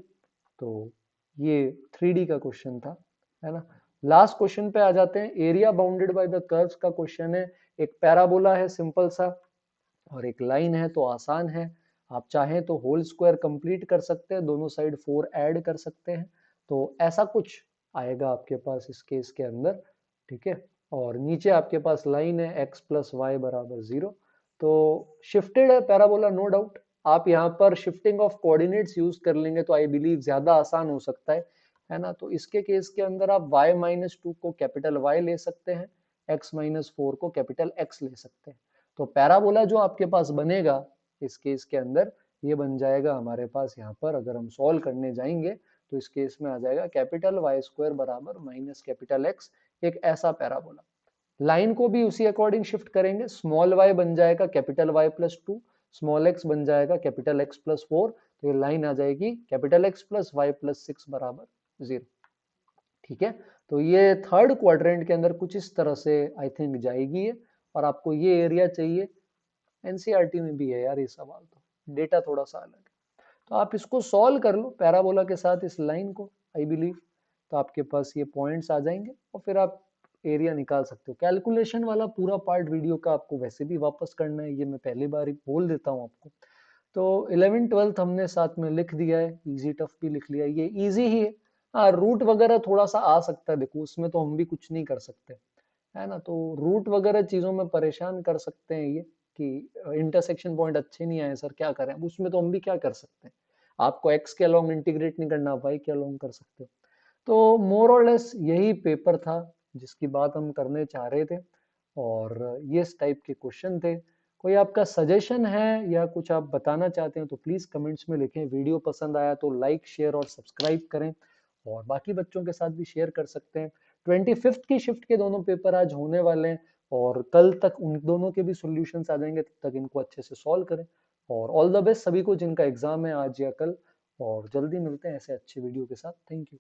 तो ये 3D का क्वेश्चन था, है ना। लास्ट क्वेश्चन पे आ जाते हैं, area bounded by the curves का क्वेश्चन है। एक पैराबोला है सिंपल सा, और एक लाइन है, तो आसान है। आप चाहें तो होल स्क्वायर कंप्लीट कर सकते हैं, दोनों साइड 4 ऐड कर सकते हैं। तो ऐसा कुछ आएगा आपके पास इस केस के अंदर, ठीक है। और नीचे आपके पास लाइन है x प्लस वाई बराबर 0। तो शिफ्टेड है पैराबोला, नो डाउट। आप यहाँ पर शिफ्टिंग ऑफ कोऑर्डिनेट्स यूज कर लेंगे तो आई बिलीव ज्यादा आसान हो सकता है ना। तो इसके केस के अंदर आप y-2 को कैपिटल Y ले सकते हैं, x-4 को कैपिटल X ले सकते हैं। तो पैराबोला जो आपके पास बनेगा इस केस के अंदर, ये बन जाएगा हमारे पास यहाँ पर, अगर हम सॉल्व करने जाएंगे तो इस केस में आ जाएगा कैपिटल वाई स्क्वायर बराबर माइनस कैपिटल एक्स, एक ऐसा पैराबोला। लाइन को भी उसी अकॉर्डिंग शिफ्ट करेंगे, स्मॉल y बन जाएगा कैपिटल y+2, स्मॉल x बन जाएगा कैपिटल x+4। तो ये लाइन आ जाएगी कैपिटल x+y+6 बराबर 0, ठीक है। तो ये थर्ड क्वाड्रेंट के अंदर कुछ इस तरह से आई थिंक जाएगी ये। और आपको ये एरिया चाहिए, एनसीईआरटी में भी है यार ये सवाल, तो डेटा थोड़ा सा अलग है। तो आप इसको सॉल्व कर लो पैराबोला के साथ इस लाइन को, आई बिलीव। तो आपके पास ये पॉइंट्स आ जाएंगे, और फिर आप एरिया निकाल सकते हो। कैलकुलेशन वाला पूरा पार्ट वीडियो का आपको वैसे भी वापस करना है, ये मैं पहली बार ही बोल देता हूँ आपको। तो 11th 12th हमने साथ में लिख दिया है, इजी टफ भी लिख लिया है, ये इजी ही है। हाँ, रूट वगैरह थोड़ा सा आ सकता है, देखो उसमें तो हम भी कुछ नहीं कर सकते, है ना। तो रूट वगैरह चीजों में परेशान कर सकते हैं ये, कि इंटरसेक्शन पॉइंट अच्छे नहीं आए सर, क्या करें, अब उसमें तो हम भी क्या कर सकते हैं। आपको एक्स के अलोंग इंटीग्रेट नहीं करना, वाई के अलोंग कर सकते हो। तो मोर और लेस यही पेपर था जिसकी बात हम करने चाह रहे थे, और ये इस टाइप के क्वेश्चन थे। कोई आपका सजेशन है या कुछ आप बताना चाहते हैं तो प्लीज कमेंट्स में लिखें। वीडियो पसंद आया तो लाइक शेयर और सब्सक्राइब करें, और बाकी बच्चों के साथ भी शेयर कर सकते हैं। 25th की शिफ्ट के दोनों पेपर आज होने वाले हैं, और कल तक उन दोनों के भी सॉल्यूशंस आ जाएंगे, तब तक इनको अच्छे से सॉल्व करें। और ऑल द बेस्ट सभी को जिनका एग्जाम है आज या कल, और जल्दी मिलते हैं ऐसे अच्छे वीडियो के साथ। Thank you.